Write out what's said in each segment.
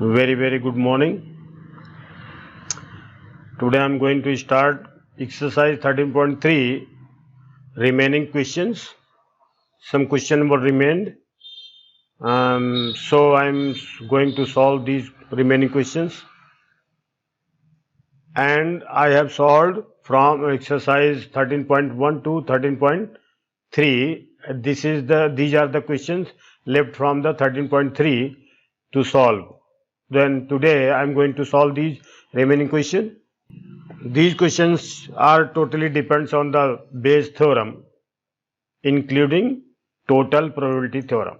Very good morning. Today I am going to start exercise 13.3 remaining questions. Some question were remained. So I am going to solve these remaining questions. And I have solved from exercise 13.1 to 13.3. These are the questions left from the 13.3 to solve. Then today I am going to solve these remaining questions. These questions are totally depends on the Bayes theorem, including total probability theorem.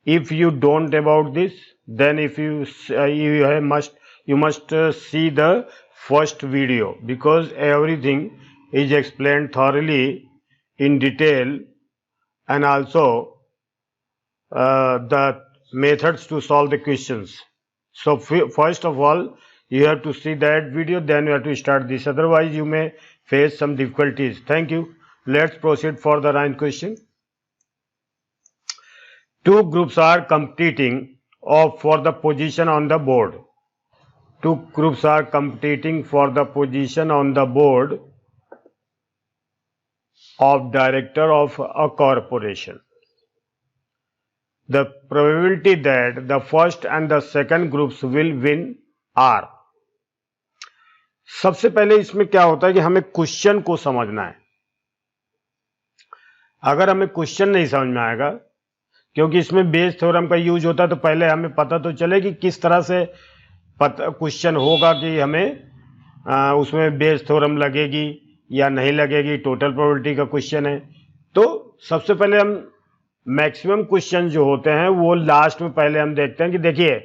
If you don't about this, then if you must see the first video, because everything is explained thoroughly in detail, and also the methods to solve the questions. So first of all, you have to see that video, then you have to start this. Otherwise, you may face some difficulties. Thank you. Let's proceed for the ninth question. Two groups are competing for the position on the board. Two groups are competing for the position on the board of director of a corporation. The probability that the first and the second groups will win are. सबसे पहले इसमें क्या होता है कि हमें question को समझना है. अगर हमें क्वेश्चन नहीं समझ में आएगा, क्योंकि इसमें बेस थ्योरम का यूज होता है, तो पहले हमें पता तो चले कि किस तरह से क्वेश्चन होगा, कि हमें उसमें बेस थ्योरम लगेगी या नहीं लगेगी. टोटल प्रोबेबिलिटी का क्वेश्चन है, तो सबसे पहले हम मैक्सिमम क्वेश्चन जो होते हैं वो लास्ट में पहले हम देखते हैं कि देखिए,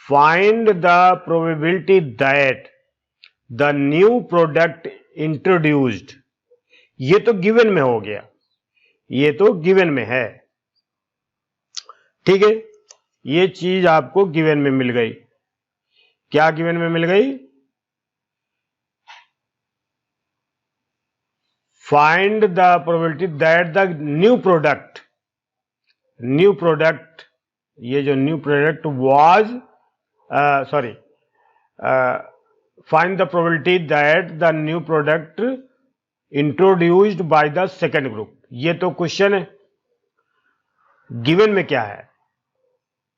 find the probability that the new product introduced. ये तो गिवन में हो गया, ये तो गिवन में है. ठीक है, ये चीज आपको गिवन में मिल गई. क्या गिवन में मिल गई? Find the probability that the new product, ये जो new product was find the probability that the new product introduced by the second group. ये तो क्वेश्चन है. गिवन में क्या है?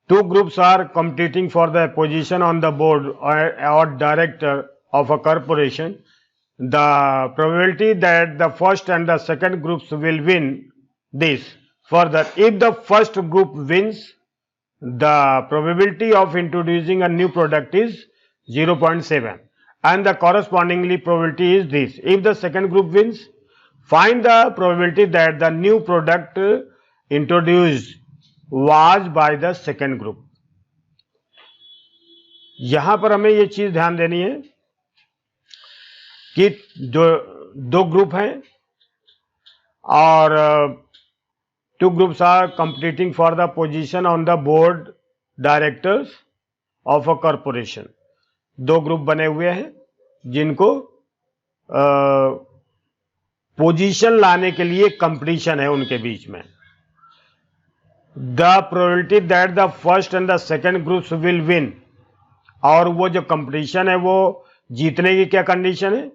Two groups are competing for the position on the board or director of a corporation. The probability that the first and the second groups will win this. Further, if the first group wins, the probability of introducing a new product is 0.7. and the correspondingly probability is this. If the second group wins, find the probability that the new product introduced was by the second group. यहां पर हमें ये चीज ध्यान देनी है कि दो ग्रुप हैं और two groups are competing for the position on the board directors of a corporation. दो ग्रुप बने हुए हैं जिनको पोजीशन लाने के लिए कंपटीशन है उनके बीच में. The probability that the first and the second groups will win, और वो जो कंपटीशन है वो जीतने की क्या कंडीशन है?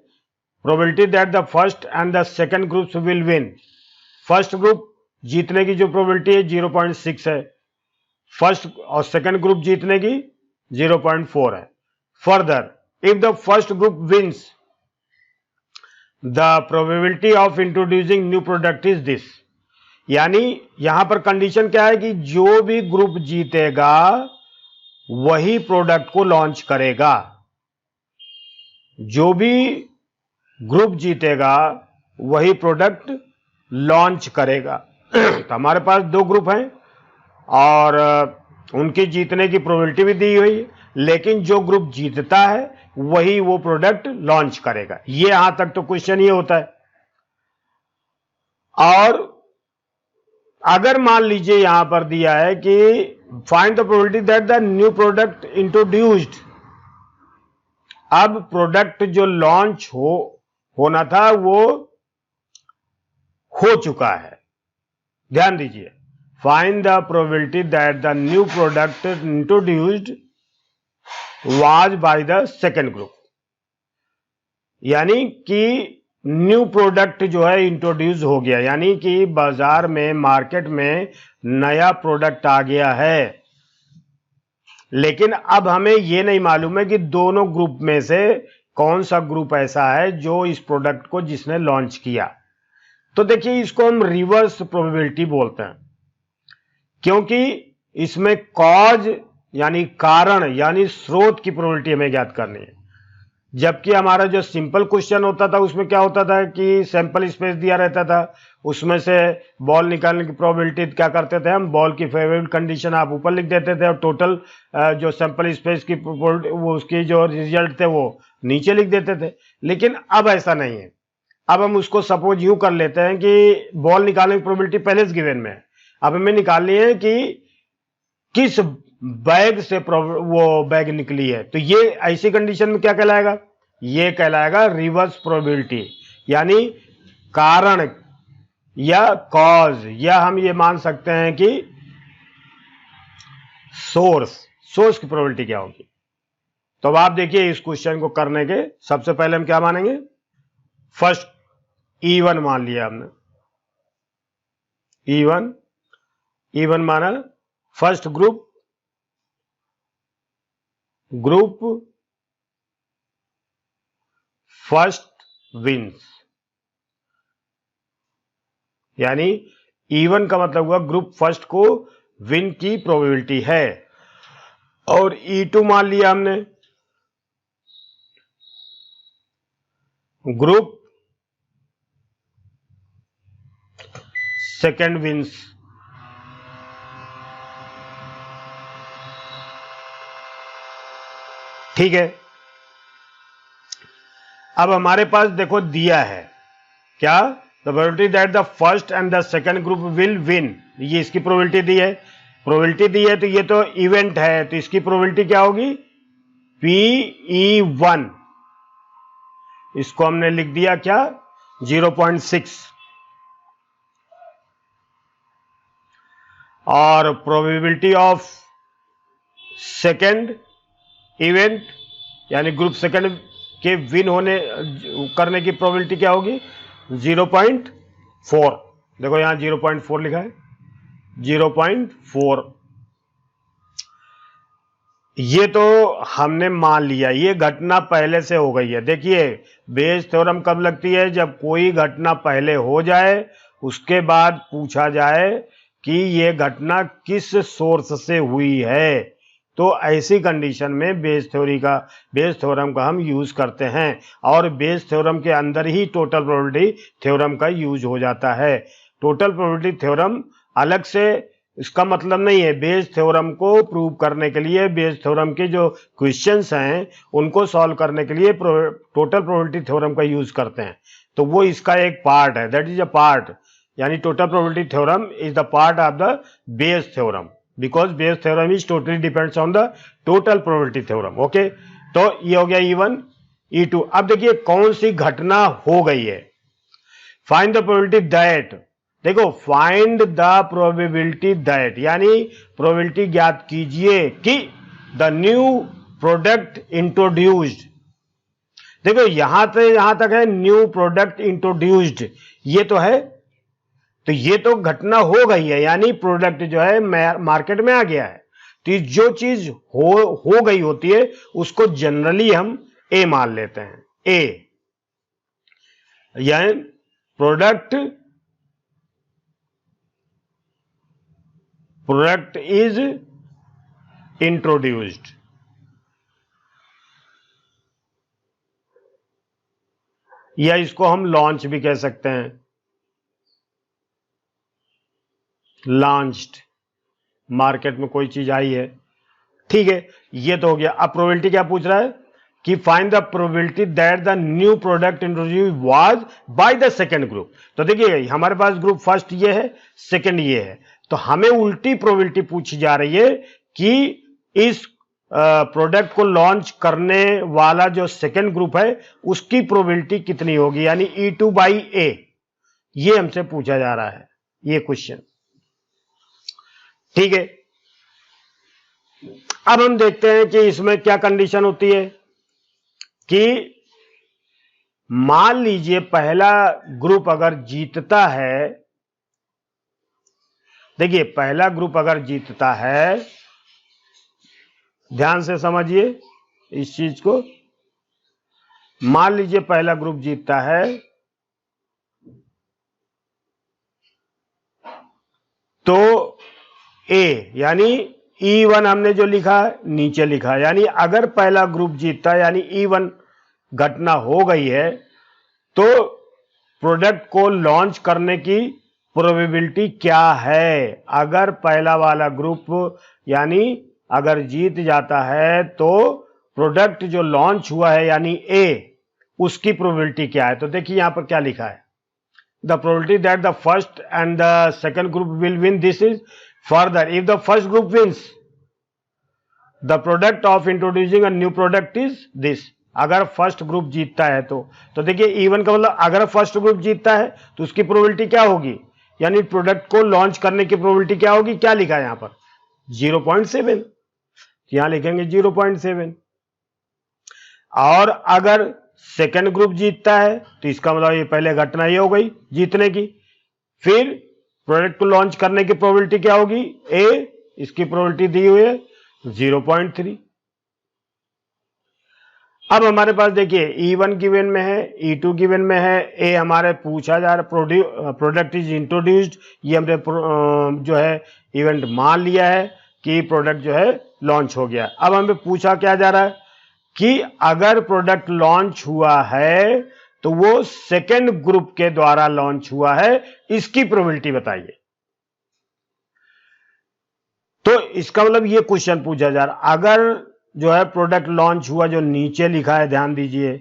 Probability that the first and the second groups will win. First group जीतने की जो प्रोबेबिलिटी है 0.6 है, फर्स्ट और सेकंड ग्रुप जीतने की 0.4 है. Further, if the first group wins, the probability of introducing new product is this. यानी यहां पर कंडीशन क्या है कि जो भी ग्रुप जीतेगा वही प्रोडक्ट को लॉन्च करेगा. जो भी ग्रुप जीतेगा वही प्रोडक्ट लॉन्च करेगा. तो हमारे पास दो ग्रुप हैं और उनकी जीतने की प्रोबेबिलिटी भी दी हुई है, लेकिन जो ग्रुप जीतता है वही वो प्रोडक्ट लॉन्च करेगा. ये यहां तक तो क्वेश्चन ये होता है. और अगर मान लीजिए यहां पर दिया है कि find the probability that the new product introduced. अब प्रोडक्ट जो लॉन्च होना था वो हो चुका है. ध्यान दीजिए, find the probability that the new product introduced was by the second group, यानी कि न्यू प्रोडक्ट जो है इंट्रोड्यूस हो गया, यानी कि बाजार में मार्केट में नया प्रोडक्ट आ गया है। लेकिन अब हमें यह नहीं मालूम है कि दोनों ग्रुप में से कौन सा ग्रुप ऐसा है जो इस प्रोडक्ट को जिसने लॉन्च किया। तो देखिए, इसको हम रिवर्स प्रोबेबिलिटी बोलते हैं, क्योंकि इसमें कॉज यानी कारण यानी स्रोत की प्रोबेबिलिटी हमें ज्ञात करनी है। जबकि हमारा जो सिंपल क्वेश्चन होता था उसमें क्या होता था कि सैंपल स्पेस दिया रहता था, उसमें से बॉल निकालने की प्रोबेबिलिटी क्या करते थे हम, बॉल की फेवरेबल कंडीशन आप ऊपर लिख देते थे और टोटल जो सैंपल स्पेस की वो उसकी जो रिजल्ट थे वो नीचे लिख देते थे। लेकिन अब ऐसा नहीं है। अब हम उसको सपोज यूं कर लेते हैं कि बॉल निकालने की प्रोबेबिलिटी पहले से गिवन में है, अब हमें निकालनी है कि किस बैग से वो बैग निकली है। तो ये ऐसी कंडीशन में क्या कहलाएगा, ये कहलाएगा रिवर्स प्रोबेबिलिटी, यानी कारण या कॉज, या हम ये मान सकते हैं कि सोर्स की प्रोबेबिलिटी क्या होगी। तो अब आप देखिए, इस क्वेश्चन को करने के सबसे पहले हम क्या मानेंगे, फर्स्ट E1 मान लिया हमने, E1 माना, फर्स्ट ग्रुप फर्स्ट विंस, यानी E1 का मतलब हुआ ग्रुप फर्स्ट को विन की प्रोबेबिलिटी है। और E2 मान लिया हमने, ग्रुप सेकेंड विंस। ठीक है, अब हमारे पास देखो दिया है क्या, the probability that the first and the second group will win, ये इसकी प्रोबेबिलिटी दी है। तो ये तो इवेंट है, तो इसकी प्रोबेबिलिटी क्या होगी, PE1, इसको हमने लिख दिया क्या, 0.6। और प्रोबेबिलिटी ऑफ सेकेंड इवेंट यानी ग्रुप सेकेंड के विन होने करने की प्रोबेबिलिटी क्या होगी, 0.4। देखो यहां 0.4 लिखा है, 0.4। ये तो हमने मान लिया, ये घटना पहले से हो गई है। देखिए, बेस थ्योरम कब लगती है, जब कोई घटना पहले हो जाए, उसके बाद पूछा जाए कि ये घटना किस सोर्स से हुई है। तो ऐसी कंडीशन में बेस थ्योरम का हम यूज करते हैं, और बेस थ्योरम के अंदर ही टोटल प्रोबेबिलिटी थ्योरम का यूज हो जाता है। टोटल प्रोबेबिलिटी थ्योरम अलग से, इसका मतलब नहीं है, बेस थ्योरम को प्रूव करने के लिए, बेस थ्योरम के जो क्वेश्चंस हैं उनको सॉल्व करने के लिए टोटल प्रोबेबिलिटी थ्योरम का यूज करते हैं। तो वो इसका एक पार्ट है, दैट इज अ पार्ट, यानी total probability theorem is the part of the Bayes theorem, because Bayes theorem is totally depends on the total probability theorem. Okay, तो ये हो गया E1, E2। अब देखिए कौन सी घटना हो गई है, फाइंड द प्रोबेबिलिटी दैट, देखो फाइंड द प्रोबेबिलिटी दैट यानी प्रोबेबिलिटी ज्ञात कीजिए कि द न्यू प्रोडक्ट इंट्रोड्यूस्ड। देखो यहां तक है न्यू प्रोडक्ट इंट्रोड्यूस्ड, ये तो है, तो ये तो घटना हो गई है, यानी प्रोडक्ट जो है मार्केट में आ गया है। तो जो चीज हो गई होती है उसको जनरली हम ए मान लेते हैं, ए, यानी प्रोडक्ट इज इंट्रोड्यूस्ड। या इसको हम लॉन्च भी कह सकते हैं, लॉन्च्ड, मार्केट में कोई चीज आई है। ठीक है, ये तो हो गया। अब प्रोबेबिलिटी क्या पूछ रहा है कि find the probability that the new product introduce was by the second group. तो देखिए हमारे पास ग्रुप फर्स्ट ये है, सेकंड ये है, तो हमें उल्टी प्रोबेबिलिटी पूछी जा रही है कि इस प्रोडक्ट को लॉन्च करने वाला जो सेकंड ग्रुप है उसकी प्रोबेबिलिटी कितनी होगी, यानी E2/A, ये हमसे पूछा जा रहा है ये क्वेश्चन। ठीक है, अब हम देखते हैं कि इसमें क्या कंडीशन होती है कि मान लीजिए पहला ग्रुप अगर जीतता है, देखिए पहला ग्रुप अगर जीतता है, ध्यान से समझिए इस चीज को, मान लीजिए पहला ग्रुप जीतता है तो ए यानी E1 हमने जो लिखा है नीचे लिखा, यानी अगर पहला ग्रुप जीतता है यानी E1 घटना हो गई है तो प्रोडक्ट को लॉन्च करने की प्रोबेबिलिटी क्या है। अगर पहला वाला ग्रुप यानी अगर जीत जाता है तो प्रोडक्ट जो लॉन्च हुआ है यानी ए, उसकी प्रोबेबिलिटी क्या है। तो देखिए यहां पर क्या लिखा है, the probability that the first and the second group will win, this is further if the first group wins the product of introducing a new product is this. अगर फर्स्ट ग्रुप जीतता है तो देखिए E1 का मतलब अगर first group जीतता है तो उसकी प्रोबेबिलिटी क्या होगी, यानी प्रोडक्ट को लॉन्च करने की प्रोबेबिलिटी क्या होगी, क्या लिखा है यहां पर 0.7, यहां लिखेंगे 0.7। और अगर सेकंड ग्रुप जीतता है तो इसका मतलब ये पहले घटना ये हो गई जीतने की, फिर प्रोडक्ट को लॉन्च करने की प्रोबेबिलिटी क्या होगी ए, इसकी प्रोबेबिलिटी दी हुई है 0.3। अब हमारे पास देखिए E1 गिवन में है, E2 गिवन में है, ए हमारे पूछा जा रहा प्रोडक्ट इज इंट्रोड्यूस्ड, ये हमने जो है इवेंट मान लिया है कि प्रोडक्ट जो है लॉन्च हो गया। अब हमें पूछा क्या जा रहा है कि अगर प्रोडक्ट लॉन्च हुआ है तो वो सेकेंड ग्रुप के द्वारा लॉन्च हुआ है, इसकी प्रोबेबिलिटी बताइए। तो इसका मतलब ये क्वेश्चन पूछा जा रहा, अगर जो है प्रोडक्ट लॉन्च हुआ जो नीचे लिखा है ध्यान दीजिए,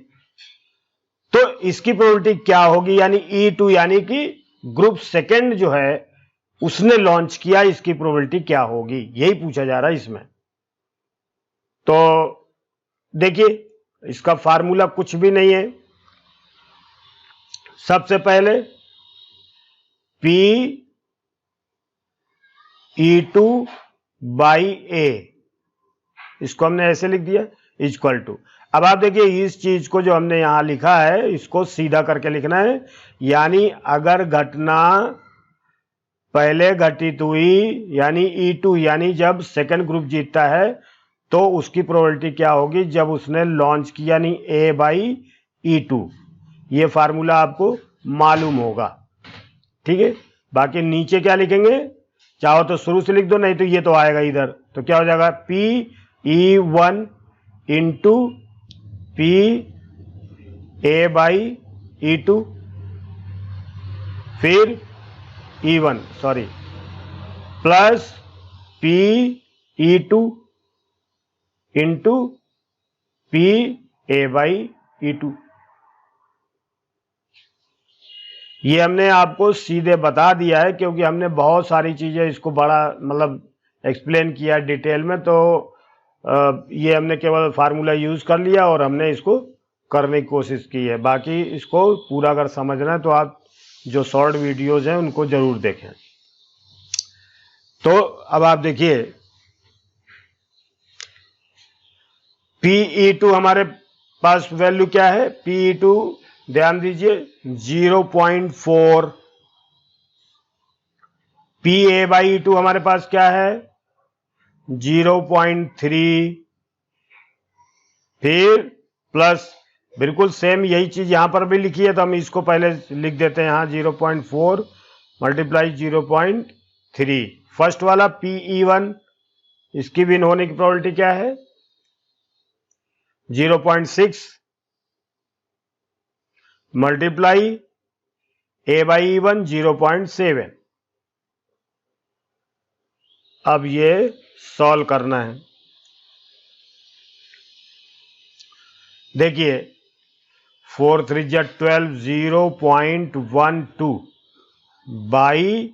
तो इसकी प्रोबेबिलिटी क्या होगी, यानी E2 यानी कि ग्रुप सेकेंड जो है उसने लॉन्च किया, इसकी प्रोबेबिलिटी क्या होगी, यही पूछा जा रहा है इसमें। तो देखिए इसका फार्मूला कुछ भी नहीं है, सबसे पहले P E2 बाई ए, इसको हमने ऐसे लिख दिया इक्वल टू। अब आप देखिए इस चीज को जो हमने यहां लिखा है इसको सीधा करके लिखना है, यानी अगर घटना पहले घटित हुई यानी E2 यानी जब सेकंड ग्रुप जीतता है तो उसकी प्रोबेबिलिटी क्या होगी जब उसने लॉन्च किया, यानी A बाई E2। ये फार्मूला आपको मालूम होगा, ठीक है। बाकी नीचे क्या लिखेंगे, चाहो तो शुरू से लिख दो, नहीं तो ये तो आएगा इधर, तो क्या हो जाएगा PE1 into PA by E2, फिर E1 sorry plus PE2 into PA by E2। ये हमने आपको सीधे बता दिया है क्योंकि हमने बहुत सारी चीजें इसको बड़ा मतलब एक्सप्लेन किया डिटेल में, तो ये हमने केवल फार्मूला यूज कर लिया और हमने इसको करने की कोशिश की है। बाकी इसको पूरा अगर समझना है तो आप जो शॉर्ट वीडियोज हैं उनको जरूर देखें। तो अब आप देखिए PE2 हमारे पास वैल्यू क्या है, PE2 ध्यान दीजिए 0.4, PA बाई E2 हमारे पास क्या है 0.3, फिर प्लस बिल्कुल सेम यही चीज यहां पर भी लिखी है तो हम इसको पहले लिख देते हैं यहां 0.4 मल्टीप्लाई 0.3। फर्स्ट वाला PE1 इसकी विन होने की प्रोबेबिलिटी क्या है 0.6 मल्टीप्लाई A बाई E1 0.7। अब ये सॉल्व करना है, देखिए 4 3 जा 12 0.12 बाई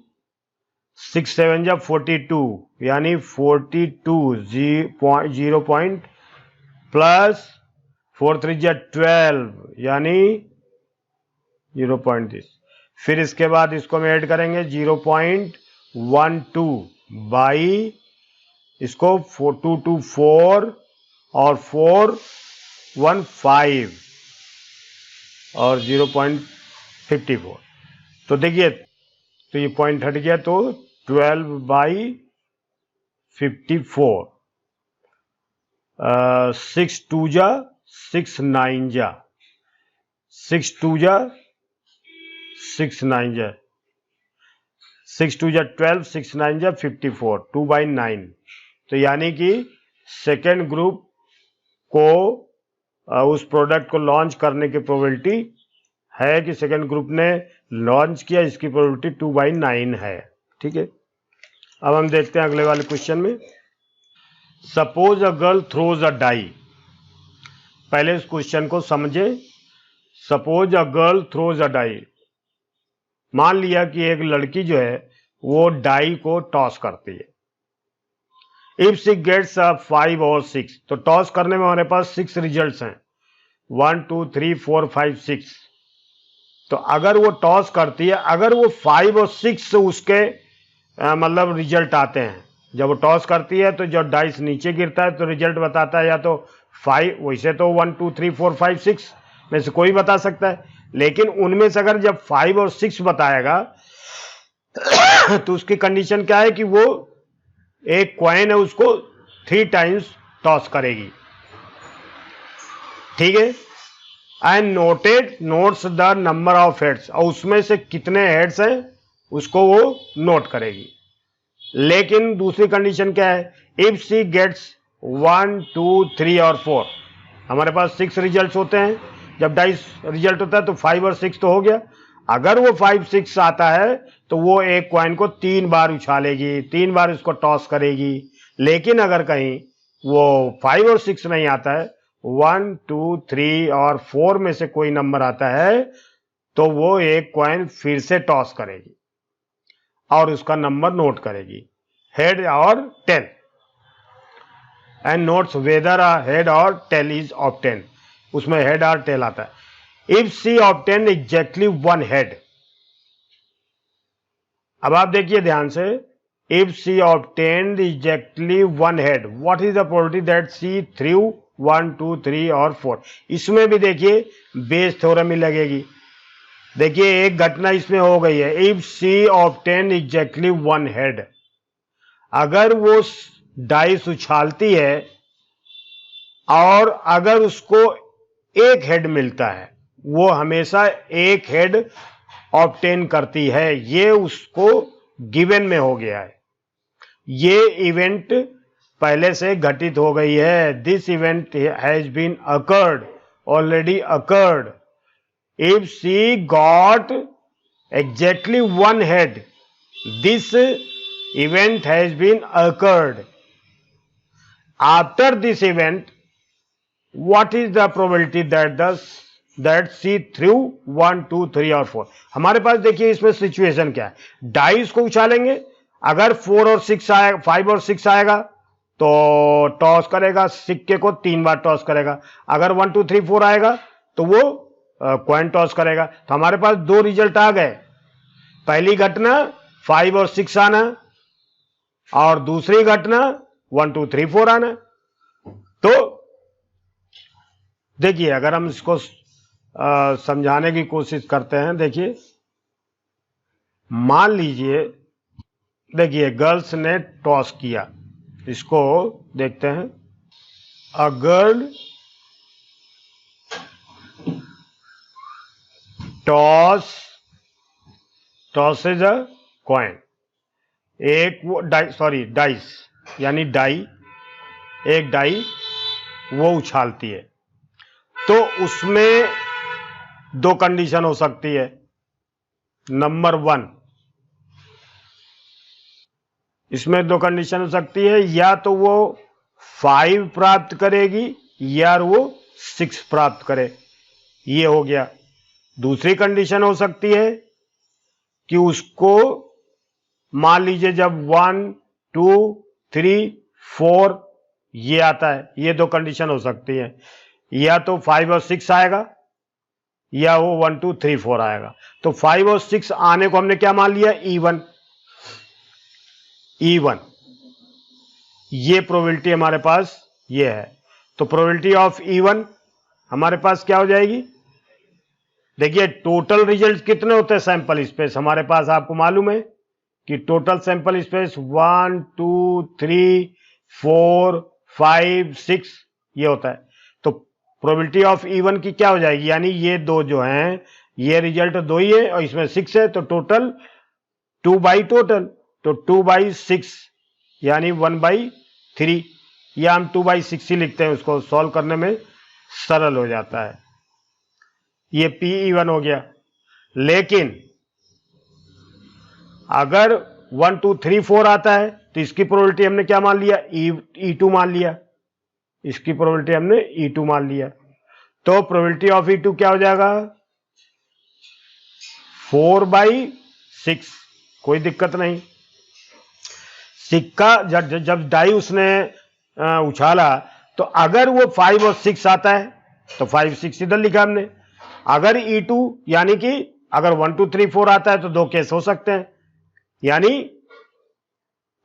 6 7 जा 42 यानी 42 0. प्लस 4 3 जा 12 यानी 0.this, फिर इसके बाद इसको हम ऐड करेंगे 0.12 बाई इसको 2 2 4 और 4 1 5 और 0.54। तो देखिए, तो ये पॉइंट हट गया, तो 12/54। 6 2 जा 6 9 जा 6 2 जा 6 9 जा 6 2 जा 12, 6 9 जा 54, 2/9। तो यानी कि सेकेंड ग्रुप को उस प्रोडक्ट को लॉन्च करने की प्रोबेबिलिटी है कि सेकेंड ग्रुप ने लॉन्च किया, इसकी प्रोबेबिलिटी 2/9 है। ठीक है, अब हम देखते हैं अगले वाले क्वेश्चन में। Suppose a girl throws a die. पहले इस क्वेश्चन को समझे। Suppose a girl throws a die, मान लिया कि एक लड़की जो है वो डाई को टॉस करती है। इफ शी गेट्स अ 5 और 6, तो टॉस करने में हमारे पास 6 रिजल्ट्स हैं, 1 2 3 4 5 6। तो अगर वो टॉस करती है, अगर वो 5 और 6 उसके मतलब रिजल्ट आते हैं, जब वो टॉस करती है तो जब डाइस नीचे गिरता है तो रिजल्ट बताता है या तो 5, वैसे तो 1 2 3 4 5 6 में से कोई बता सकता है, लेकिन उनमें से अगर जब 5 और 6 बताएगा तो उसकी कंडीशन क्या है कि वो एक कॉइन है उसको 3 टाइम्स टॉस करेगी। ठीक है, and notes the number of heads, और उसमें से कितने हेड्स हैं उसको वो नोट करेगी। लेकिन दूसरी कंडीशन क्या है, इफ सी गेट्स 1 2 3 और 4, हमारे पास 6 रिजल्ट्स होते हैं, जब डाइस रिजल्ट होता है तो 5 और 6 तो हो गया। अगर वो 5 6 आता है तो वो एक कॉइन को 3 बार उछालेगी, 3 बार उसको टॉस करेगी। लेकिन अगर कहीं वो 5 और 6 नहीं आता है, 1 2 3 और 4 में से कोई नंबर आता है, तो वो एक कॉइन फिर से टॉस करेगी और उसका नंबर नोट करेगी, हेड और tail, and notes whether a head और टेल इज ऑब्टेन। उसमें हेड और टेल आता है। If she obtain exactly 1 head, अब आप देखिए ध्यान से, if she obtain exactly 1 head, what is the probability that she throw 1 2 3 और 4। इसमें भी देखिए बेस थ्योरम ही लगेगी। देखिए एक घटना इसमें हो गई है, if she obtain exactly 1 head, अगर वो डाइस उछालती है और अगर उसको एक हेड मिलता है, वो हमेशा एक हेड ऑब्टेन करती है, ये उसको गिवन में हो गया है, ये इवेंट पहले से घटित हो गई है। This event has been occurred, already occurred. If she got exactly 1 head, this event has been occurred. After this event, what is the probability that she threw 1 2 3 और 4। हमारे पास देखिए इसमें सिचुएशन क्या है, डाइस को उछालेंगे, अगर 4 और 6 आएगा, 5 और 6 आएगा तो टॉस करेगा, सिक्के को 3 बार टॉस करेगा। अगर 1 2 3 4 आएगा तो वो कॉइन टॉस करेगा। तो हमारे पास 2 रिजल्ट आ गए, पहली घटना 5 और 6 आना और दूसरी घटना 1 2 3 4 आना। तो देखिए अगर हम इसको समझाने की कोशिश करते हैं, देखिए मान लीजिए, देखिए गर्ल्स ने टॉस किया, इसको देखते हैं। A girl tosses a coin, एक वो डाइस यानी डाई, एक डाई वो उछालती है, तो उसमें 2 कंडीशन हो सकती है। नंबर 1, इसमें 2 कंडीशन हो सकती है, या तो वो 5 प्राप्त करेगी या वो 6 प्राप्त करे, ये हो गया। दूसरी कंडीशन हो सकती है कि उसको मान लीजिए जब 1 2 3 4 ये आता है, ये 2 कंडीशन हो सकती है, या तो 5 और 6 आएगा या वो 1 2 3 4 आएगा। तो 5 और 6 आने को हमने क्या मान लिया, इवन। ये प्रोबेबिलिटी हमारे पास ये है। तो प्रोबेबिलिटी ऑफ E1 हमारे पास क्या हो जाएगी? देखिए टोटल रिजल्ट कितने होते हैं सैंपल स्पेस हमारे पास, आपको मालूम है कि टोटल सैंपल स्पेस 1 2 3 4 5 6 ये होता है। तो प्रोबेबिलिटी ऑफ E1 की क्या हो जाएगी, यानी ये दो जो हैं ये रिजल्ट दो ही है और इसमें 6 है, तो टोटल 2 बाई टोटल, तो 2 बाई 6 यानी 1 बाई 3, या हम 2 बाई 6 ही लिखते हैं, उसको सॉल्व करने में सरल हो जाता है। ये PE1 हो गया। लेकिन अगर 1 2 3 4 आता है तो इसकी प्रोबेबिलिटी हमने क्या मान लिया, E2 मान लिया, इसकी प्रोबेबिलिटी हमने E2 मान लिया। तो प्रोबेबिलिटी ऑफ E2 क्या हो जाएगा, 4 बाई 6, कोई दिक्कत नहीं। सिक्का जब डाई उसने उछाला तो अगर वो 5 और 6 आता है तो 5 6 इधर लिखा हमने। अगर E2 यानी कि अगर 1 2 3 4 आता है तो दो केस हो सकते हैं, यानी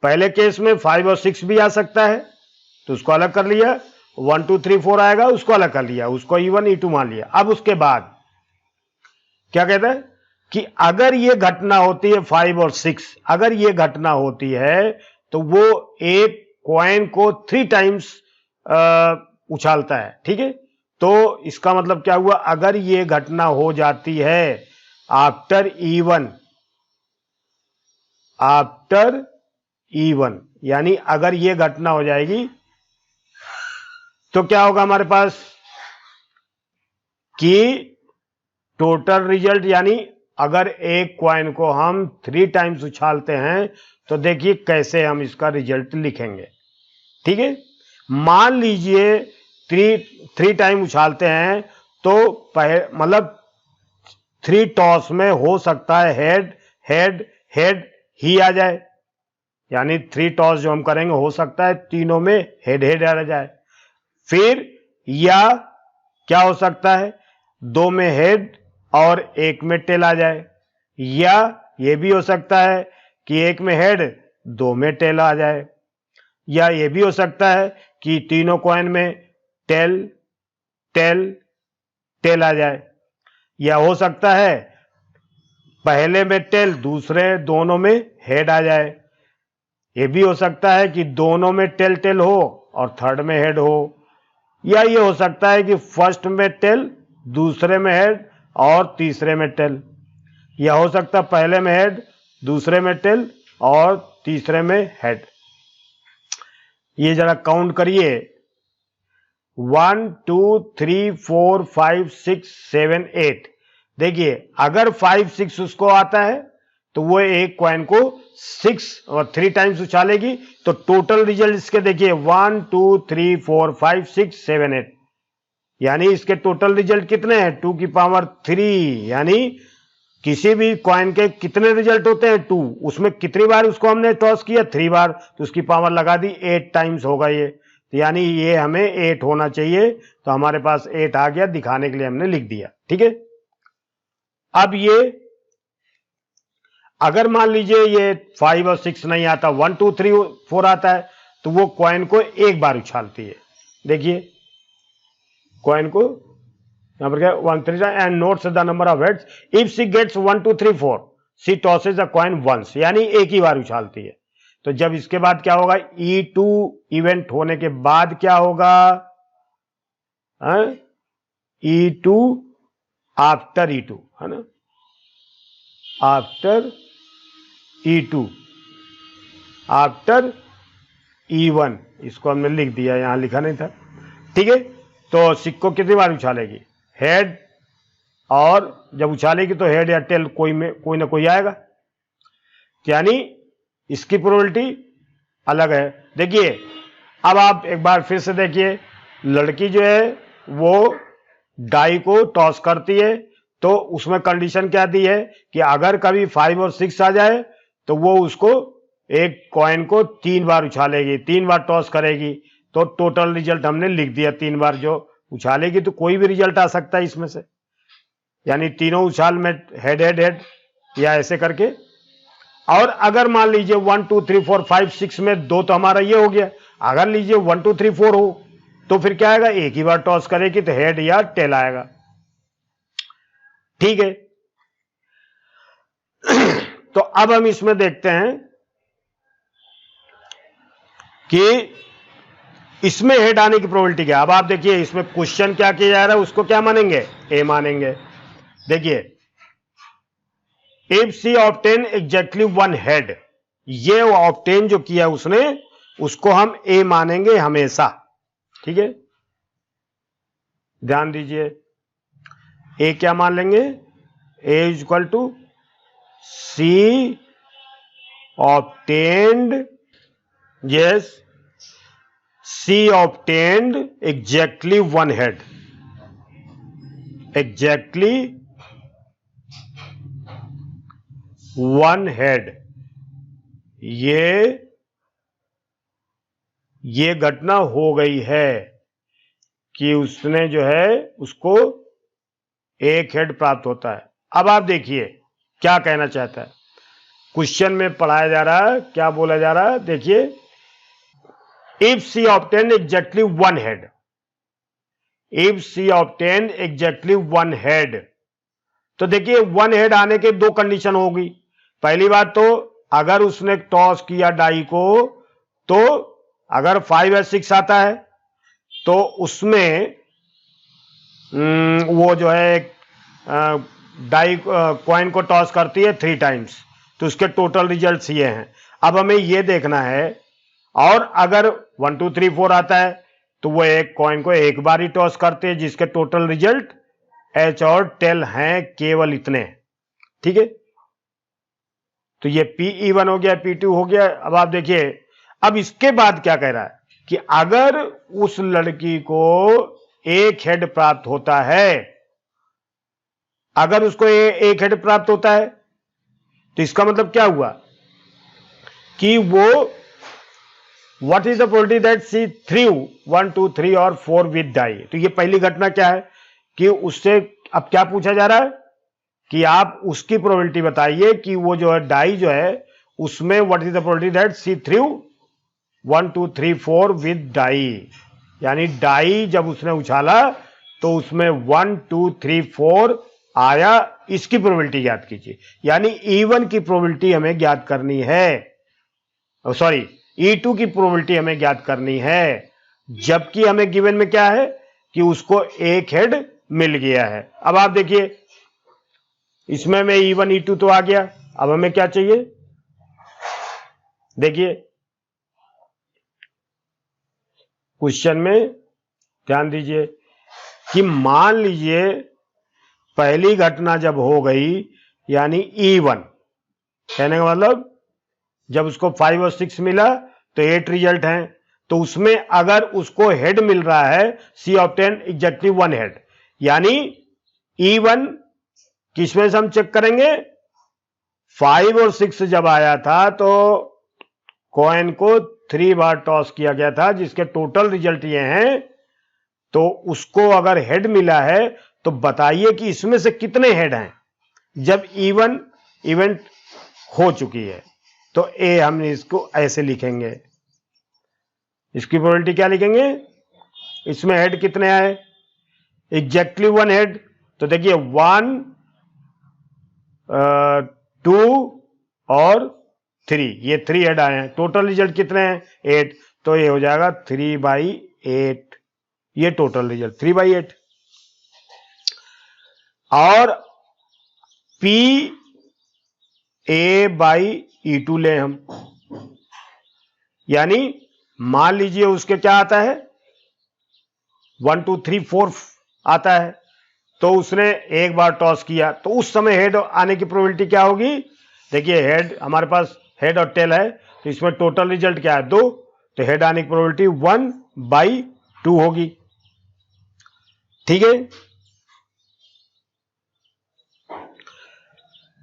पहले केस में 5 और 6 भी आ सकता है तो उसको अलग कर लिया, 1 2 3 4 आएगा उसको अलग कर लिया, उसको E1 E2 मान लिया। अब उसके बाद क्या कहते हैं कि अगर ये घटना होती है 5 और 6, अगर ये घटना होती है तो वो एक कॉइन को 3 टाइम्स उछालता है, ठीक है। तो इसका मतलब क्या हुआ, अगर ये घटना हो जाती है आफ्टर E1 यानी अगर ये घटना हो जाएगी तो क्या होगा हमारे पास कि टोटल रिजल्ट, यानी अगर एक कॉइन को हम 3 टाइम्स उछालते हैं तो देखिए कैसे हम इसका रिजल्ट लिखेंगे, ठीक है। मान लीजिए 3 टाइम उछालते हैं तो मतलब 3 टॉस में हो सकता है हेड हेड हेड ही आ जाए, यानी 3 टॉस जो हम करेंगे हो सकता है तीनों में हेड हेड आ जाए। फिर या क्या हो सकता है 2 में हेड और 1 में टेल आ जाए, या यह भी हो सकता है कि 1 में हेड 2 में टेल आ जाए, या यह भी हो सकता है कि तीनों कॉइन में टेल टेल टेल आ जाए, या हो सकता है पहले में टेल दूसरे दोनों में हेड आ जाए, यह भी हो सकता है कि दोनों में टेल टेल हो और थर्ड में हेड हो, या ये हो सकता है कि फर्स्ट में टेल दूसरे में हेड और तीसरे में टेल, या हो सकता है पहले में हेड दूसरे में टेल और तीसरे में हेड। ये जरा काउंट करिए 1 2 3 4 5 6 7 8। देखिए अगर 5 6 उसको आता है तो वो एक कॉइन को 6 और 3 टाइम्स उछालेगी, तो टोटल रिजल्ट इसके देखिए 1 2 3 4 5 6 7 8, यानी इसके टोटल रिजल्ट कितने हैं 2 की पावर 3, यानी किसी भी कॉइन के कितने रिजल्ट होते हैं 2, उसमें कितनी बार उसको हमने टॉस किया 3 बार, तो उसकी पावर लगा दी 8 टाइम्स होगा ये, तो यानी ये हमें 8 होना चाहिए, तो हमारे पास 8 आ गया, दिखाने के लिए हमने लिख दिया, ठीक है। अब ये अगर मान लीजिए ये 5 और 6 नहीं आता, 1 2 3 4 आता है, तो वो कॉइन को एक बार उछालती है। देखिए कॉइन को यहां पर क्या 1 3 and notes the number of heads, if she gets 1 2 3 4 she tosses the coin once, यानी एक ही बार उछालती है। तो जब इसके बाद क्या होगा, E2 इवेंट होने के बाद क्या होगा, E2 आफ्टर E2 है ना, आफ्टर E2 आफ्टर E1, इसको हमने लिख दिया, यहां लिखा नहीं था, ठीक है। तो सिक्को कितनी बार उछालेगी, हेड, और जब उछालेगी तो हेड या टेल कोई ना कोई आएगा, यानी इसकी प्रोबेबिलिटी अलग है। देखिए अब आप एक बार फिर से देखिए, लड़की जो है वो डाई को टॉस करती है, तो उसमें कंडीशन क्या दी है कि अगर कभी 5 और 6 आ जाए तो वो उसको एक कॉइन को 3 बार उछालेगी, 3 बार टॉस करेगी, तो टोटल रिजल्ट हमने लिख दिया 3 बार जो उछालेगी, तो कोई भी रिजल्ट आ सकता है इसमें से, यानी तीनों उछाल में हेड हेड हेड या ऐसे करके। और अगर मान लीजिए 1 2 3 4 5 6 में 2 तो हमारा ये हो गया, अगर लीजिए 1 2 3 4 हो तो फिर क्या आएगा, एक ही बार टॉस करेगी तो हेड या टेल आएगा। ठीक है, तो अब हम इसमें देखते हैं कि इसमें हेड आने की प्रोबेबिलिटी क्या। अब आप देखिए इसमें क्वेश्चन क्या किया जा रहा है, उसको क्या मानेंगे, ए मानेंगे। देखिए if she obtain exactly one head, ये ऑब्टेन जो किया उसने, उसको हम ए मानेंगे हमेशा। ठीक है, ध्यान दीजिए, ए क्या मान लेंगे, A is equal to C obtained, yes, C obtained exactly one head, exactly one head. ये घटना हो गई है कि उसने जो है उसको एक हेड प्राप्त होता है। अब आप देखिए क्या कहना चाहता है, क्वेश्चन में पढ़ाया जा रहा है, क्या बोला जा रहा है, देखिए if she obtain exactly one head, if she obtain exactly one head, तो देखिए वन हेड आने के दो कंडीशन होगी। पहली बात तो अगर उसने टॉस किया डाई को, तो अगर 5 या 6 आता है तो उसमें वो जो है डाई कॉइन को टॉस करती है 3 टाइम्स, तो उसके टोटल रिजल्ट्स ये हैं। अब हमें ये देखना है, और अगर 1 2 3 4 आता है तो वो एक कॉइन को एक बार ही टॉस करते हैं, जिसके टोटल रिजल्ट एच और टेल हैं केवल इतने। ठीक है, तो ये P1 हो गया, P2 हो गया। अब आप देखिए, अब इसके बाद क्या कह रहा है कि अगर उस लड़की को एक हेड प्राप्त होता है, अगर उसको एक हेड प्राप्त होता है तो इसका मतलब क्या हुआ कि वो what is the probability that she throw 1 2 3 और 4 विद डाई। तो ये पहली घटना क्या है कि उससे अब क्या पूछा जा रहा है कि आप उसकी प्रोबेबिलिटी बताइए कि वो जो है डाई जो है उसमें what is the probability that she throw 1 2 3 4 with die, यानी डाई जब उसने उछाला तो उसमें 1 2 3 4 आया, इसकी प्रोबेबिलिटी ज्ञात कीजिए। यानी E1 की प्रोबेबिलिटी हमें ज्ञात करनी है, सॉरी E2 की प्रोबेबिलिटी हमें ज्ञात करनी है, जबकि हमें गिवन में क्या है कि उसको एक हेड मिल गया है। अब आप देखिए इसमें में E1 E2 तो आ गया, अब हमें क्या चाहिए, देखिए क्वेश्चन में ध्यान दीजिए कि मान लीजिए पहली घटना जब हो गई, यानी E1, कहने का मतलब जब उसको 5 और 6 मिला तो 8 रिजल्ट हैं, तो उसमें अगर उसको हेड मिल रहा है, सी ऑब्टेन एग्जैक्टली वन हेड, यानी E1 किसमें से हम चेक करेंगे, 5 और 6 जब आया था तो कॉइन को 3 बार टॉस किया गया था, जिसके टोटल रिजल्ट ये हैं, तो उसको अगर हेड मिला है तो बताइए कि इसमें से कितने हेड हैं जब E1 इवेंट हो चुकी है। तो ए हम इसको ऐसे लिखेंगे, इसकी प्रोबेबिलिटी क्या लिखेंगे, इसमें हेड कितने आए, एग्जैक्टली वन हेड, तो देखिए 1 2 और 3, ये 3 हेड आए हैं, टोटल रिजल्ट कितने हैं 8, तो ये हो जाएगा 3/8, ये टोटल रिजल्ट 3/8। और PA/E2 ले हम, यानी मान लीजिए उसके क्या आता है 1 2 3 4 आता है, तो उसने एक बार टॉस किया, तो उस समय हेड आने की प्रोबेबिलिटी क्या होगी, देखिए हेड हमारे पास हेड और टेल है, तो इसमें टोटल रिजल्ट क्या है 2, तो हेड आने की प्रोबेबिलिटी 1/2 होगी। ठीक है,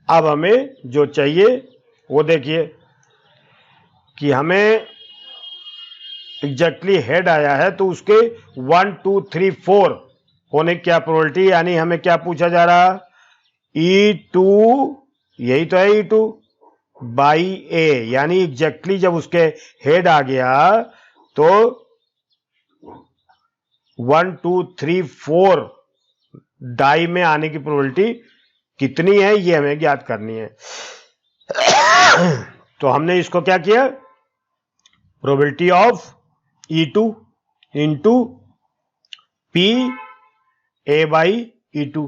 अब हमें जो चाहिए वो देखिए कि हमें एग्जैक्टली हेड आया है, तो उसके 1 2 3 4 होने की क्या प्रोबेबिलिटी, यानी हमें क्या पूछा जा रहा, E2, यही तो है E2/A, यानी एग्जैक्टली जब उसके हेड आ गया तो 1 2 3 4 डाई में आने की प्रोबेबिलिटी कितनी है ये हमें ज्ञात करनी है। तो हमने इसको क्या किया, probability of E2 into P A by E2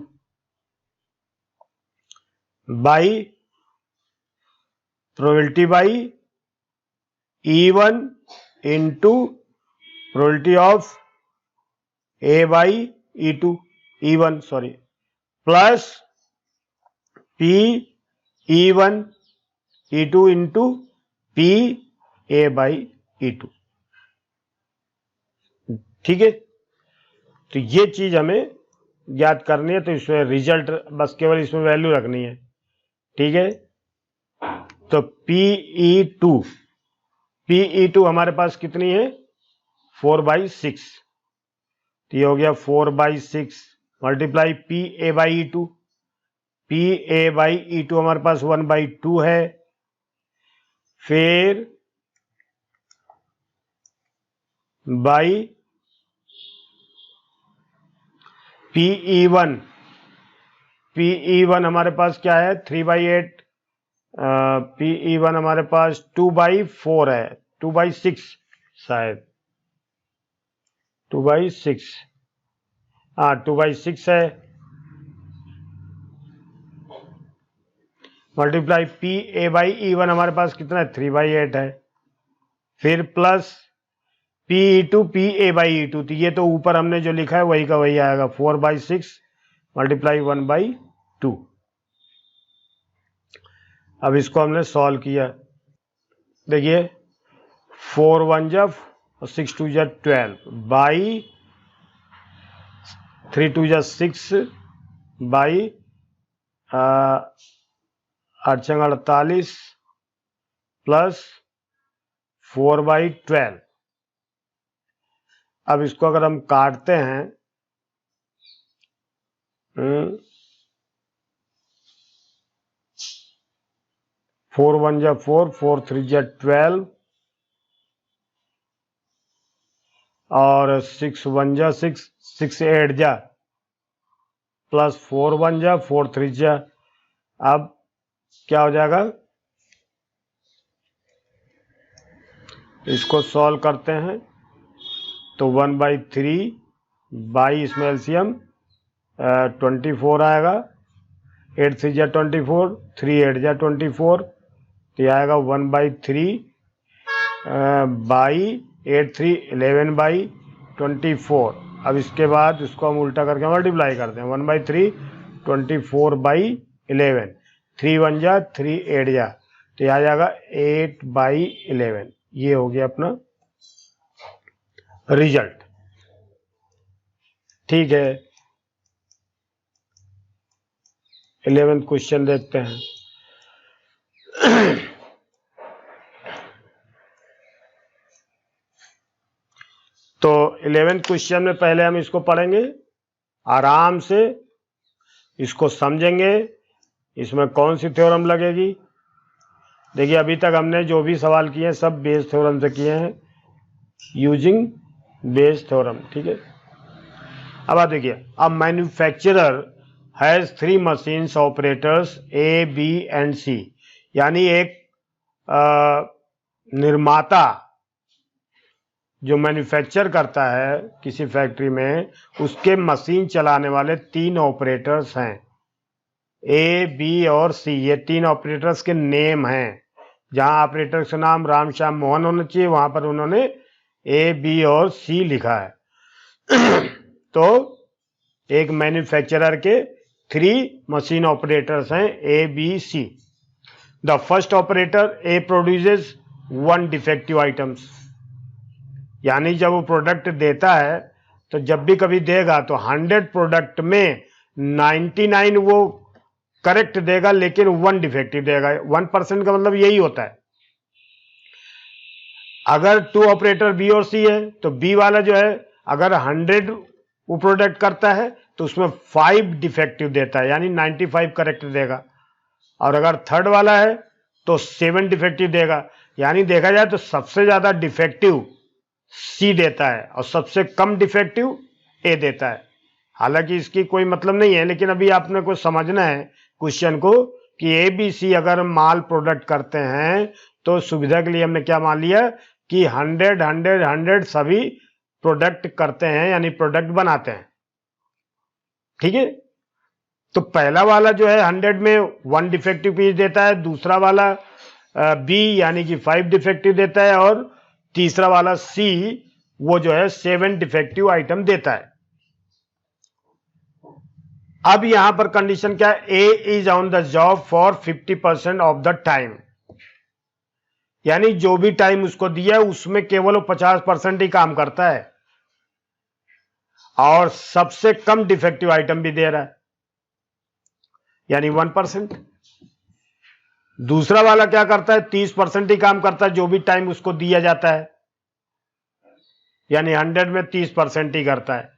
by probability by E1 into probability of A by E2 E1 sorry plus P E1 E2 into P A by E2। ठीक है, तो ये चीज हमें ज्ञात करनी है। तो इसमें रिजल्ट बस केवल इसमें वैल्यू रखनी है। ठीक है, तो PE2 हमारे पास कितनी है 4/6, तो ये हो गया 4/6 multiply PA by E2, PA by E2 हमारे पास 1/2 है, फिर बाई PE1 हमारे पास क्या है 3/8, PE1 हमारे पास 2/4 है, 2/6 शायद 2/6, हाँ 2/6 है, मल्टीप्लाई PA बाई E1 हमारे पास कितना है 3/8 है, फिर plus PE2 PA by E2, तो ये तो ऊपर हमने जो लिखा है वही का वही आएगा 4/6 मल्टीप्लाई 1/2। अब इसको हमने सॉल्व किया, देखिए 4 1 जा 6 2 जा 12 बाई 3 2 जा 6 बाई 8 48 प्लस 4/12। अब इसको अगर हम काटते हैं 4 1 जा 4 4 3 जा 12 और 6 1 जा 6 6 8 जा प्लस 4 1 जा 4 3 जा। अब क्या हो जाएगा, इसको सॉल्व करते हैं तो 1/3 बाई इसमें एलसीएम 24 आएगा, 8 3 जा 24 3 8 जा 24, तो यह आएगा 1/3 बाई 8 3 11/24। अब इसके बाद इसको हम उल्टा करके मल्टीप्लाई करते हैं 1/3 24/11, 3 1 जा 3 8 जा, तो यह आ जाएगा 8/11। ये हो गया अपना रिजल्ट। ठीक है, 11th क्वेश्चन देखते हैं। तो 11th क्वेश्चन में पहले हम इसको पढ़ेंगे आराम से, इसको समझेंगे, इसमें कौन सी थ्योरम लगेगी। देखिए अभी तक हमने जो भी सवाल किए हैं सब बेस थ्योरम से किए हैं, यूजिंग बेस थ्योरम। ठीक है, अब आप देखिए, अब manufacturer has 3 machines operators A, B and C, यानी एक निर्माता जो मैन्युफैक्चर करता है किसी फैक्ट्री में, उसके मशीन चलाने वाले 3 ऑपरेटर्स हैं A, B और C। ये 3 ऑपरेटर्स के नेम हैं, जहां ऑपरेटर का नाम राम श्याम मोहन होना चाहिए वहां पर उन्होंने A, B और C लिखा है। तो एक मैन्युफैक्चरर के 3 मशीन ऑपरेटर्स हैं A, B, C। The first operator A produces 1 defective items, यानी जब वो प्रोडक्ट देता है तो जब भी कभी देगा तो 100 प्रोडक्ट में 99 वो करेक्ट देगा लेकिन 1 डिफेक्टिव देगा। 1% का मतलब यही होता है। अगर 2 ऑपरेटर B और C है तो B वाला जो है अगर 100 वो प्रोडक्ट करता है तो उसमें 5 डिफेक्टिव देता है, यानी 95 करेक्ट देगा। और अगर थर्ड वाला है तो 7 डिफेक्टिव देगा, यानी देखा जाए तो सबसे ज्यादा डिफेक्टिव सी देता है और सबसे कम डिफेक्टिव ए देता है। हालांकि इसकी कोई मतलब नहीं है, लेकिन अभी आपने को समझना है क्वेश्चन को कि ए बी सी अगर माल प्रोडक्ट करते हैं तो सुविधा के लिए हमने क्या मान लिया कि 100 100 100 सभी प्रोडक्ट करते हैं, यानी प्रोडक्ट बनाते हैं। ठीक है, तो पहला वाला जो है 100 में 1 डिफेक्टिव पीस देता है, दूसरा वाला बी यानी कि 5 डिफेक्टिव देता है, और तीसरा वाला सी वो जो है 7 डिफेक्टिव आइटम देता है। अब यहां पर कंडीशन क्या है, A is on the job for 50% of the time, यानी जो भी टाइम उसको दिया है उसमें केवल वो 50% ही काम करता है, और सबसे कम डिफेक्टिव आइटम भी दे रहा है, यानी 1%। दूसरा वाला क्या करता है, 30% ही काम करता है जो भी टाइम उसको दिया जाता है, यानी 100 में 30% ही करता है।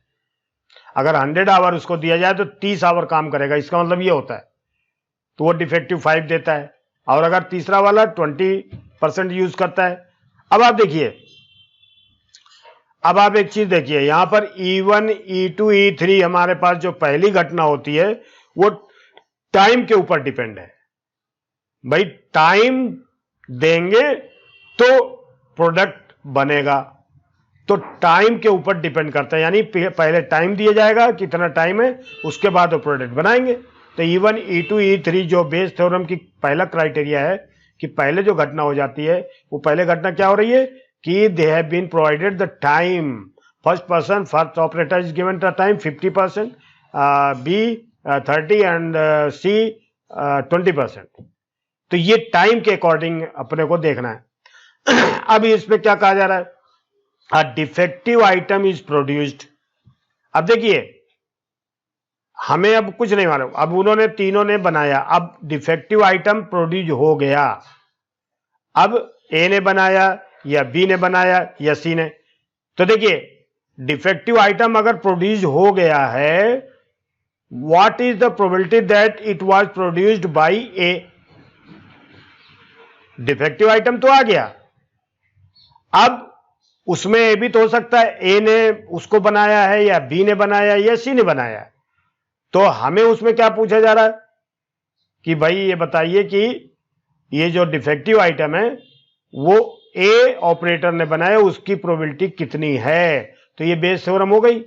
अगर 100 आवर उसको दिया जाए तो 30 आवर काम करेगा, इसका मतलब ये होता है, तो वो डिफेक्टिव 5 देता है। और अगर तीसरा वाला 20% यूज करता है। अब आप देखिए, अब आप एक चीज देखिए, यहां पर E1 E2 E3 हमारे पास जो पहली घटना होती है वो टाइम के ऊपर डिपेंड है। भाई टाइम देंगे तो प्रोडक्ट बनेगा, तो टाइम के ऊपर डिपेंड करता है, यानी पहले टाइम दिया जाएगा कितना टाइम है, उसके बाद वो प्रोडक्ट बनाएंगे। तो E1 E2 E3 जो बेस थ्योरम की पहला क्राइटेरिया है कि पहले जो घटना हो जाती है वो पहले घटना क्या हो रही है कि they have been provided the time, first person first operator is given the time 50%, B 30 and C 20%। तो ये टाइम के अकॉर्डिंग अपने को देखना है। अब इसमें क्या कहा जा रहा है, a defective item is produced। अब देखिए हमें अब कुछ नहीं मालूम, अब उन्होंने तीनों ने बनाया, अब डिफेक्टिव आइटम प्रोड्यूस हो गया। अब ए ने बनाया या बी ने बनाया या सी ने, तो देखिए डिफेक्टिव आइटम अगर प्रोड्यूस हो गया है, what is the probability that it was produced by A. Defective item तो आ गया, अब उसमें ये भी तो हो सकता है ए ने उसको बनाया है या बी ने बनाया या सी ने बनाया। तो हमें उसमें क्या पूछा जा रहा है कि भाई ये बताइए कि ये जो डिफेक्टिव आइटम है वो ए ऑपरेटर ने बनाया, उसकी प्रोबेबिलिटी कितनी है। तो ये बेस थ्योरम हो गई,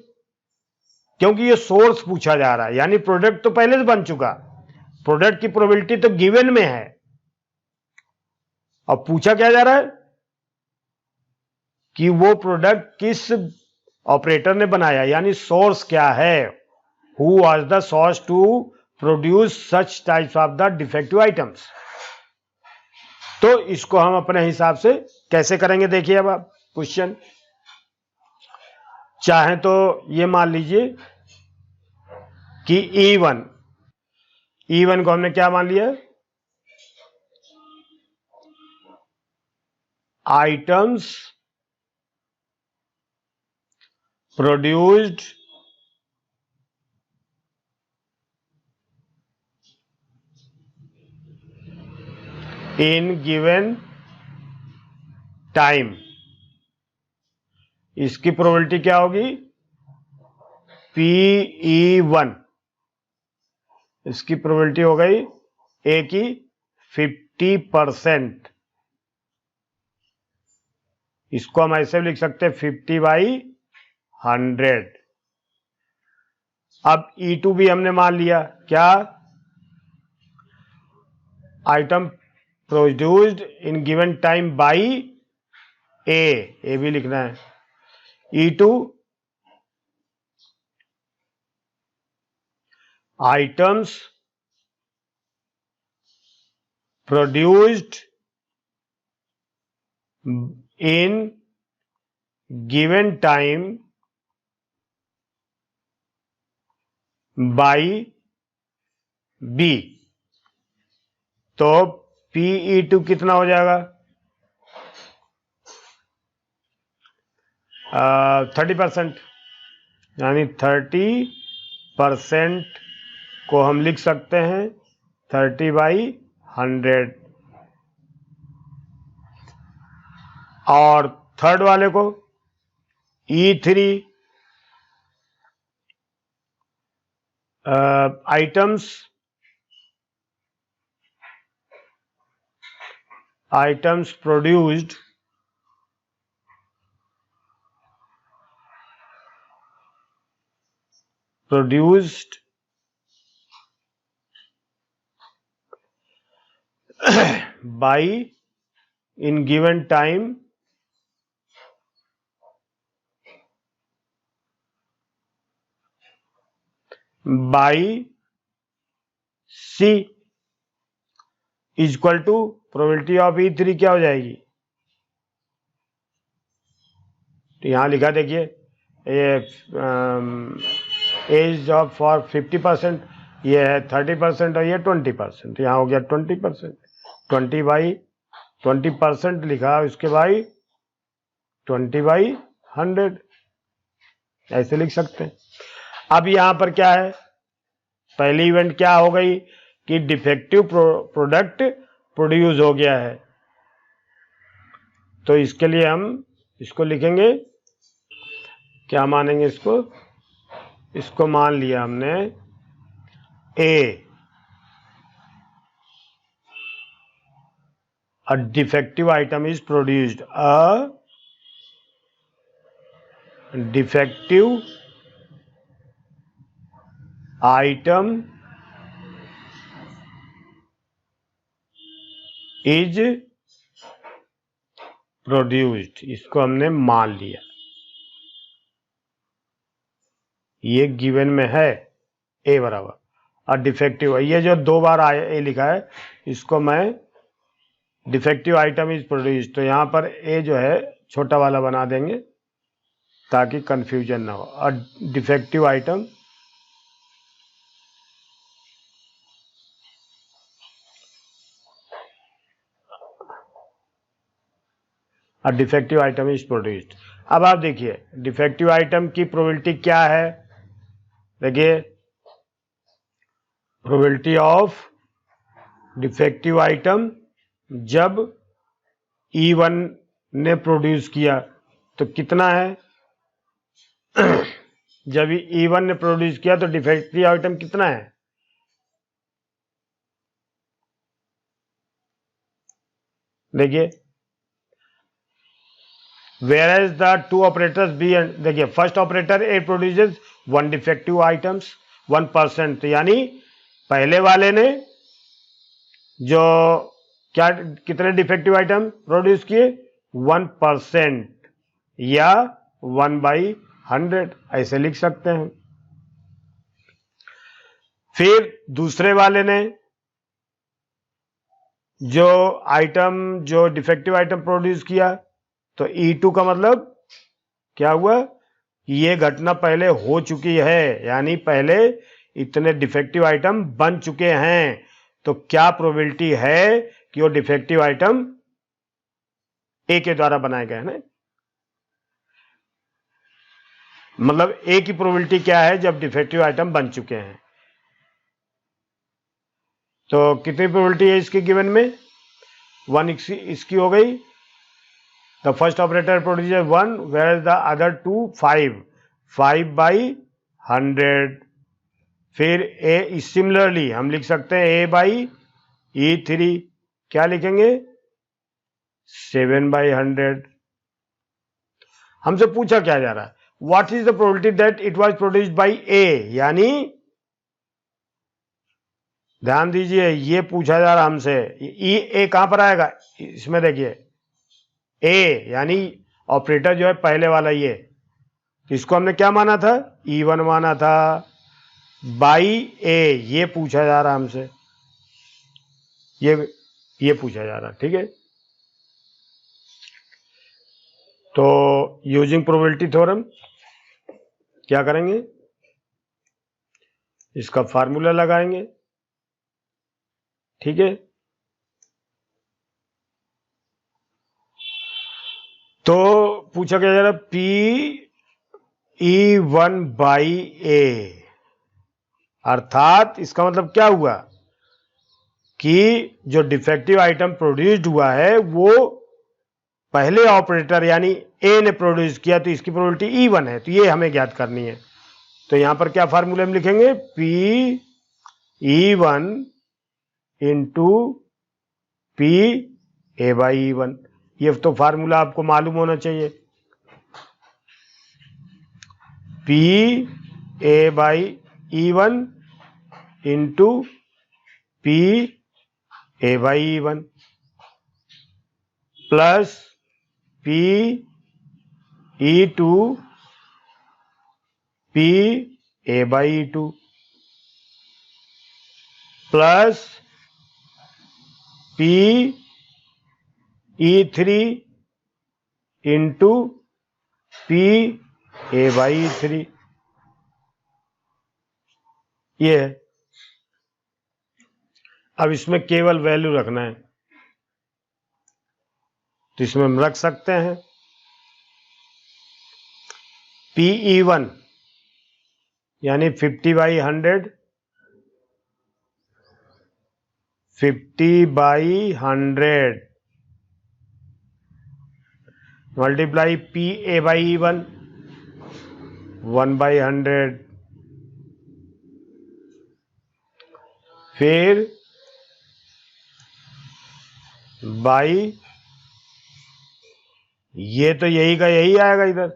क्योंकि ये सोर्स पूछा जा रहा है, यानी प्रोडक्ट तो पहले से बन चुका, प्रोडक्ट की प्रोबेबिलिटी तो गिवन में है। अब पूछा क्या जा रहा है कि वो प्रोडक्ट किस ऑपरेटर ने बनाया, यानी सोर्स क्या है, who was the source to produce such types of the defective items. तो इसको हम अपने हिसाब से कैसे करेंगे, देखिए अब आप क्वेश्चन चाहें तो ये मान लीजिए कि E1 को हमने क्या मान लिया, items produced in given time, इसकी प्रोबेबिलिटी क्या होगी PE1, इसकी प्रोबेबिलिटी हो गई ए की 50%, इसको हम ऐसे भी लिख सकते हैं 50/100। अब E2 भी हमने मान लिया, क्या, item produced in given time by A भी लिखना है। E2 items produced in given time by B. तो PE2 कितना हो जाएगा, 30%, यानी 30% को हम लिख सकते हैं 30/100। और थर्ड वाले को E3 items produced by in given time by C equal to probability of E3 क्या हो जाएगी? तो यहां लिखा देखिए, एज ऑफ फॉर 50%, ये है 30% और ये 20%, यहाँ हो गया 20%, 20% लिखा, उसके भाई 20/100 ऐसे लिख सकते हैं। अब यहां पर क्या है, पहली इवेंट क्या हो गई कि डिफेक्टिव प्रोडक्ट प्रोड्यूस हो गया है, तो इसके लिए हम इसको लिखेंगे, क्या मानेंगे इसको मान लिया हमने a defective item is produced, a defective item is produced, इसको हमने मान लिया, ये गिवन में है ए बराबर और डिफेक्टिव, ये जो दो बार ए लिखा है इसको मैं डिफेक्टिव आइटम इज प्रोड्यूस्ड, तो यहां पर ए जो है छोटा वाला बना देंगे ताकि कंफ्यूजन ना हो। और डिफेक्टिव आइटम इज प्रोड्यूस्ड। अब आप देखिए डिफेक्टिव आइटम की प्रोबेबिलिटी क्या है, देखिए प्रोबेबिलिटी ऑफ डिफेक्टिव आइटम जब E1 ने प्रोड्यूस किया तो कितना है, जब E1 ने प्रोड्यूस किया तो डिफेक्टिव आइटम कितना है, देखिए whereas the two operators B and, देखिए first operator A produces 1 defective items 1%, तो यानी पहले वाले ने जो क्या कितने डिफेक्टिव आइटम प्रोड्यूस किए 1% या 1/100 ऐसे लिख सकते हैं। फिर दूसरे वाले ने जो डिफेक्टिव आइटम प्रोड्यूस किया तो E2 का मतलब क्या हुआ, ये घटना पहले हो चुकी है, यानी पहले इतने डिफेक्टिव आइटम बन चुके हैं, तो क्या प्रोबेबिलिटी है कि वो डिफेक्टिव आइटम ए के द्वारा बनाए गए हैं, मतलब ए की प्रोबेबिलिटी क्या है जब डिफेक्टिव आइटम बन चुके हैं, तो कितनी प्रोबेबिलिटी है इसके गिवन में 1 इसकी हो गई, the first operator produces 1 whereas the other two 5/100। फिर a सिमिलरली हम लिख सकते हैं A/E3 क्या लिखेंगे 7/100। हमसे पूछा क्या जा रहा है, what is the probability that it was produced by A, यानी ध्यान दीजिए ये पूछा जा रहा हमसे, ए कहां पर आएगा इसमें, देखिए ए यानी ऑपरेटर जो है पहले वाला, ये तो इसको हमने क्या माना था E1 माना था, बाई ए ये पूछा जा रहा हमसे, ये पूछा जा रहा, ठीक है। तो यूजिंग प्रोबेबिलिटी थ्योरम क्या करेंगे, इसका फार्मूला लगाएंगे, ठीक है। तो पूछा क्या जा रहा PE1/A, अर्थात इसका मतलब क्या हुआ कि जो डिफेक्टिव आइटम प्रोड्यूस्ड हुआ है वो पहले ऑपरेटर यानी ए ने प्रोड्यूस किया तो इसकी प्रोबेबिलिटी E1 है, तो ये हमें ज्ञात करनी है। तो यहां पर क्या फार्मूले हम लिखेंगे, P E1 into P A by E1। ये तो फार्मूला आपको मालूम होना चाहिए, P A by E1 into P A by E1 plus P E2 P A by E2 plus P E3 into P A by E3। ये है। अब इसमें केवल वैल्यू रखना है, तो इसमें हम रख सकते हैं PE1 यानी 50/100 50/100 मल्टीप्लाई PA बाई E1 1/100 फिर बाई ये तो यही का यही आएगा इधर,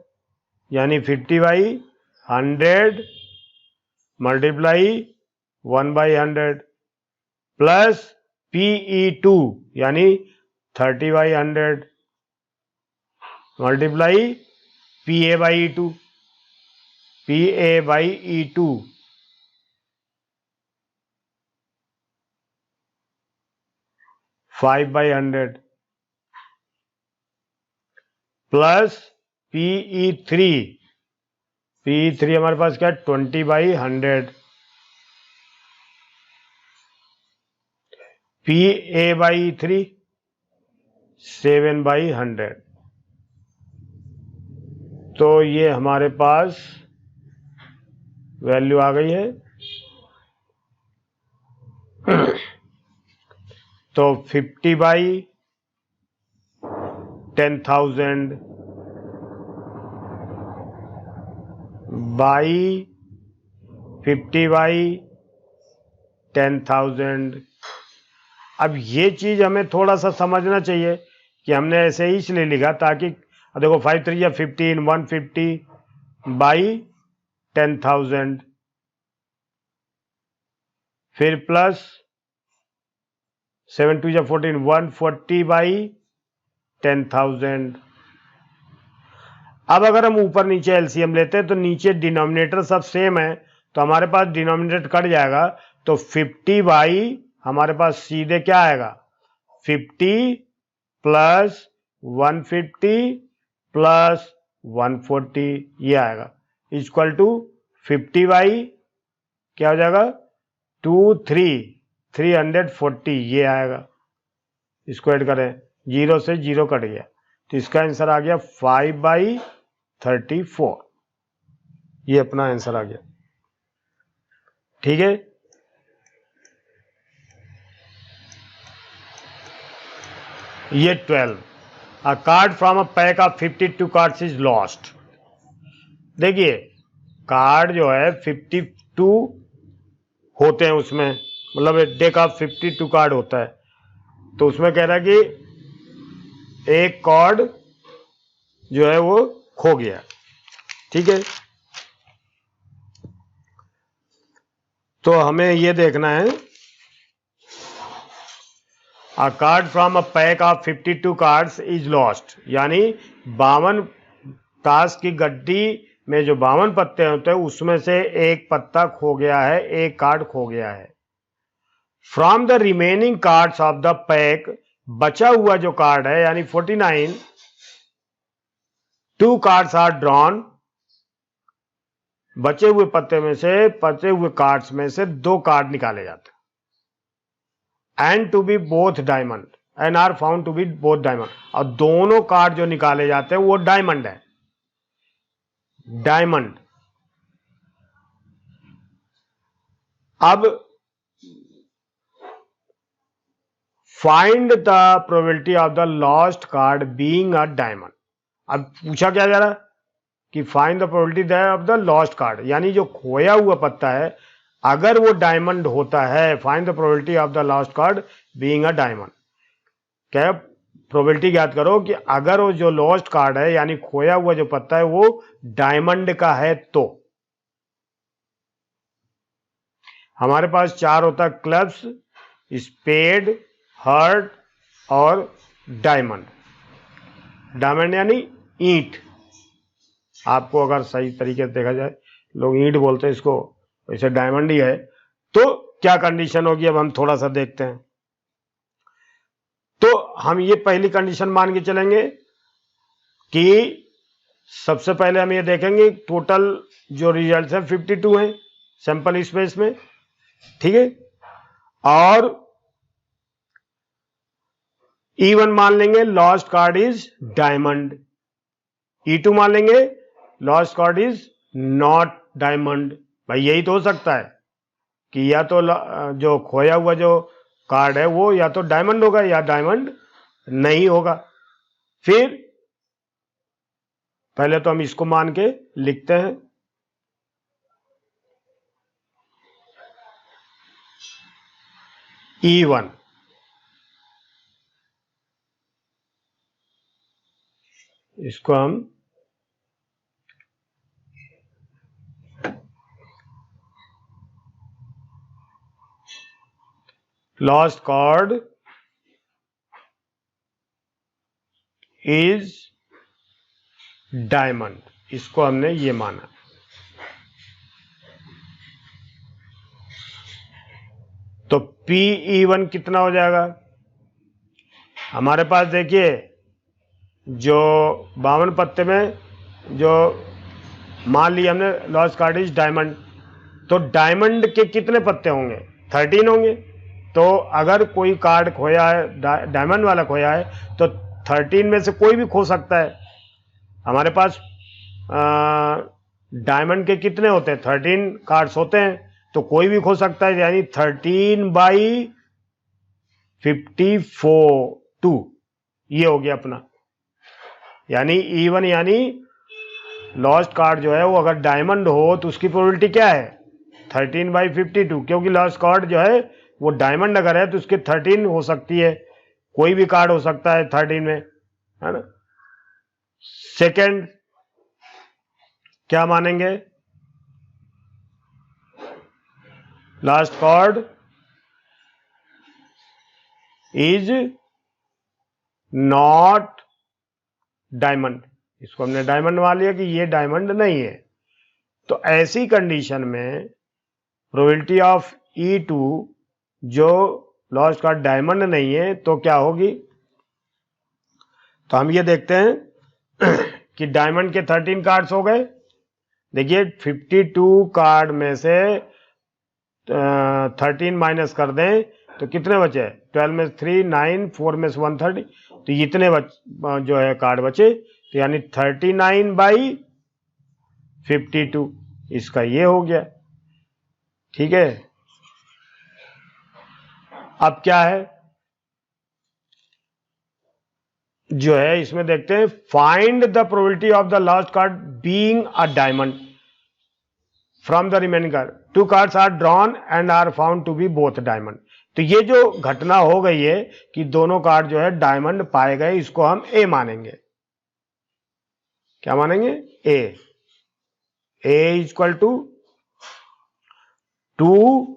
यानी 50/100 मल्टीप्लाई 1/100 प्लस PE2 यानी 30/100 multiply PA by E2 PA by E2 5/100 plus PE3 PE3 हमारे पास क्या है 20/100 PA बाई E3 7/100। तो ये हमारे पास वैल्यू आ गई है। तो 50/10,000 बाई 50/10,000। अब ये चीज हमें थोड़ा सा समझना चाहिए कि हमने ऐसे ही इसलिए लिखा ताकि देखो 5 3 या 15 150/10,000 फिर प्लस 7 2 या 14 140/10,000। अब अगर हम ऊपर नीचे एलसीएम लेते हैं तो नीचे डिनोमिनेटर सब सेम है, तो हमारे पास डिनोमिनेटर कट जाएगा, तो 50 हमारे पास सीधे क्या आएगा 50 प्लस 150 प्लस 140 ये आएगा इक्वल टू 50 क्या हो जाएगा 340 ये आएगा। इसको ऐड करें, 0 से 0 कट गया, तो इसका आंसर आ गया 5/34। ये अपना आंसर आ गया। ठीक है, ये 12 अ card from a pack of 52 cards is lost. देखिए कार्ड जो है 52 होते हैं उसमें, मतलब एक डेक ऑफ 52 कार्ड होता है, तो उसमें कह रहा है कि एक कार्ड जो है वो खो गया। ठीक है, तो हमें ये देखना है अ card from a pack of 52 cards is lost, यानी 52 ताश की गड्डी में जो 52 पत्ते होते हैं उसमें से एक पत्ता खो गया है, एक कार्ड खो गया है। From the remaining cards of the pack, बचा हुआ जो कार्ड है यानी 49, 2 कार्ड्स आर ड्रॉन, बचे हुए पत्ते में से बचे हुए कार्ड्स में से 2 कार्ड निकाले जाते हैं, and to be both diamond and are found to be both diamond, और दोनों कार्ड जो निकाले जाते हैं वो डायमंड है। डायमंड अब find the probability of the lost card being a diamond. अब पूछा क्या जा रहा है कि find the probability of the lost card, यानी जो खोया हुआ पत्ता है अगर वो डायमंड होता है, find the probability of the lost card being a diamond. क्या प्रोबेबिलिटी ज्ञात करो कि अगर वो जो लॉस्ट कार्ड है यानी खोया हुआ जो पत्ता है वो डायमंड का है। तो हमारे पास चार होता है, क्लब्स, स्पेड, हार्ट और डायमंड। डायमंड यानी ईंट, आपको अगर सही तरीके से देखा जाए, लोग ईंट बोलते हैं इसको, वैसे डायमंड ही है। तो क्या कंडीशन होगी अब हम थोड़ा सा देखते हैं। तो हम ये पहली कंडीशन मान के चलेंगे कि सबसे पहले हम ये देखेंगे टोटल जो रिजल्ट है 52 है सैंपल स्पेस में, ठीक है। और E1 मान लेंगे lost card is diamond, E2 मान लेंगे lost card is not diamond. भाई यही तो हो सकता है कि या तो जो खोया हुआ जो कार्ड है वो या तो डायमंड होगा या डायमंड नहीं होगा। फिर पहले तो हम इसको मान के लिखते हैं, E1 इसको हम लॉस्ट कार्ड इज डायमंड, इसको हमने ये माना। तो PE1 कितना हो जाएगा हमारे पास, देखिए जो 52 पत्ते में जो मान लिया हमने लॉस्ट कार्ड इज डायमंड, तो डायमंड के कितने पत्ते होंगे, 13 होंगे। तो अगर कोई कार्ड खोया है, डायमंड वाला खोया है, तो 13 में से कोई भी खो सकता है। हमारे पास डायमंड के कितने होते हैं, 13 कार्ड्स होते हैं, तो कोई भी खो सकता है, यानी 13/54 ये हो गया अपना। यानी E1 यानी लॉस्ट कार्ड जो है वो अगर डायमंड हो तो उसकी प्रोबेबिलिटी क्या है, 13/52, क्योंकि लॉस्ट कार्ड जो है वो डायमंड अगर है तो उसके 13 हो सकती है, कोई भी कार्ड हो सकता है 13 में, है ना। सेकंड क्या मानेंगे, last card is not diamond, इसको हमने डायमंड मान लिया कि ये डायमंड नहीं है। तो ऐसी कंडीशन में प्रोबेबिलिटी ऑफ E2 जो लॉस्ट कार्ड डायमंड नहीं है तो क्या होगी, तो हम ये देखते हैं कि डायमंड के 13 कार्ड्स हो गए। देखिए 52 कार्ड में से 13 माइनस कर दें तो कितने बचे, 12 में 3 9, 4 में 130, तो इतने जो है कार्ड बचे, तो यानी 39/52 इसका ये हो गया, ठीक है। अब क्या है जो है इसमें देखते हैं, find the probability of the last card being a diamond from the remaining card, 2 cards are drawn and are found to be both diamond. तो ये जो घटना हो गई है कि दोनों कार्ड जो है डायमंड पाए गए, इसको हम ए मानेंगे। क्या मानेंगे, A equal to 2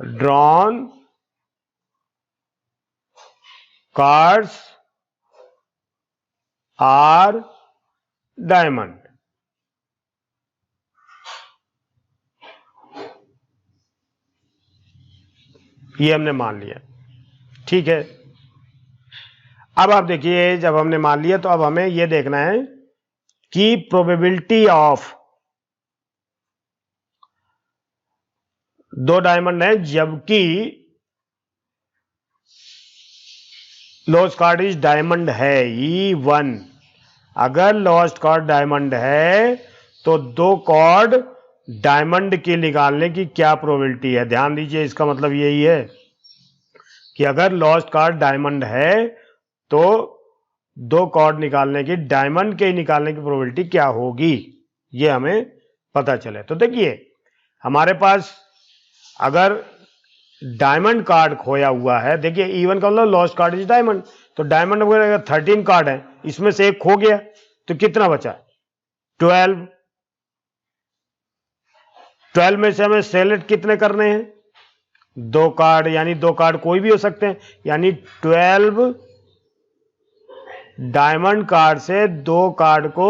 drawn cards are diamond. ये हमने मान लिया, ठीक है। अब आप देखिए जब हमने मान लिया तो अब हमें यह देखना है कि प्रोबेबिलिटी ऑफ 2 डायमंड है जबकि लॉस्ट कार्ड इज डायमंड है, E1 अगर लॉस्ट कार्ड डायमंड है तो 2 कार्ड डायमंड के निकालने की क्या प्रोबेबिलिटी है, ध्यान दीजिए इसका मतलब यही है। कि अगर लॉस्ट कार्ड डायमंड है तो दो कार्ड निकालने की, डायमंड के निकालने की प्रोबेबिलिटी क्या होगी, ये हमें पता चले। तो देखिए हमारे पास अगर डायमंड कार्ड खोया हुआ है, देखिए इवन का मतलब लॉस्ट कार्ड इज डायमंड, तो डायमंड वगैरह 13 कार्ड है, इसमें से एक खो गया तो कितना बचा? 12। 12 में से हमें सेलेक्ट कितने करने हैं? 2 कार्ड, यानी 2 कार्ड कोई भी हो सकते हैं, यानी 12 डायमंड कार्ड से 2 कार्ड को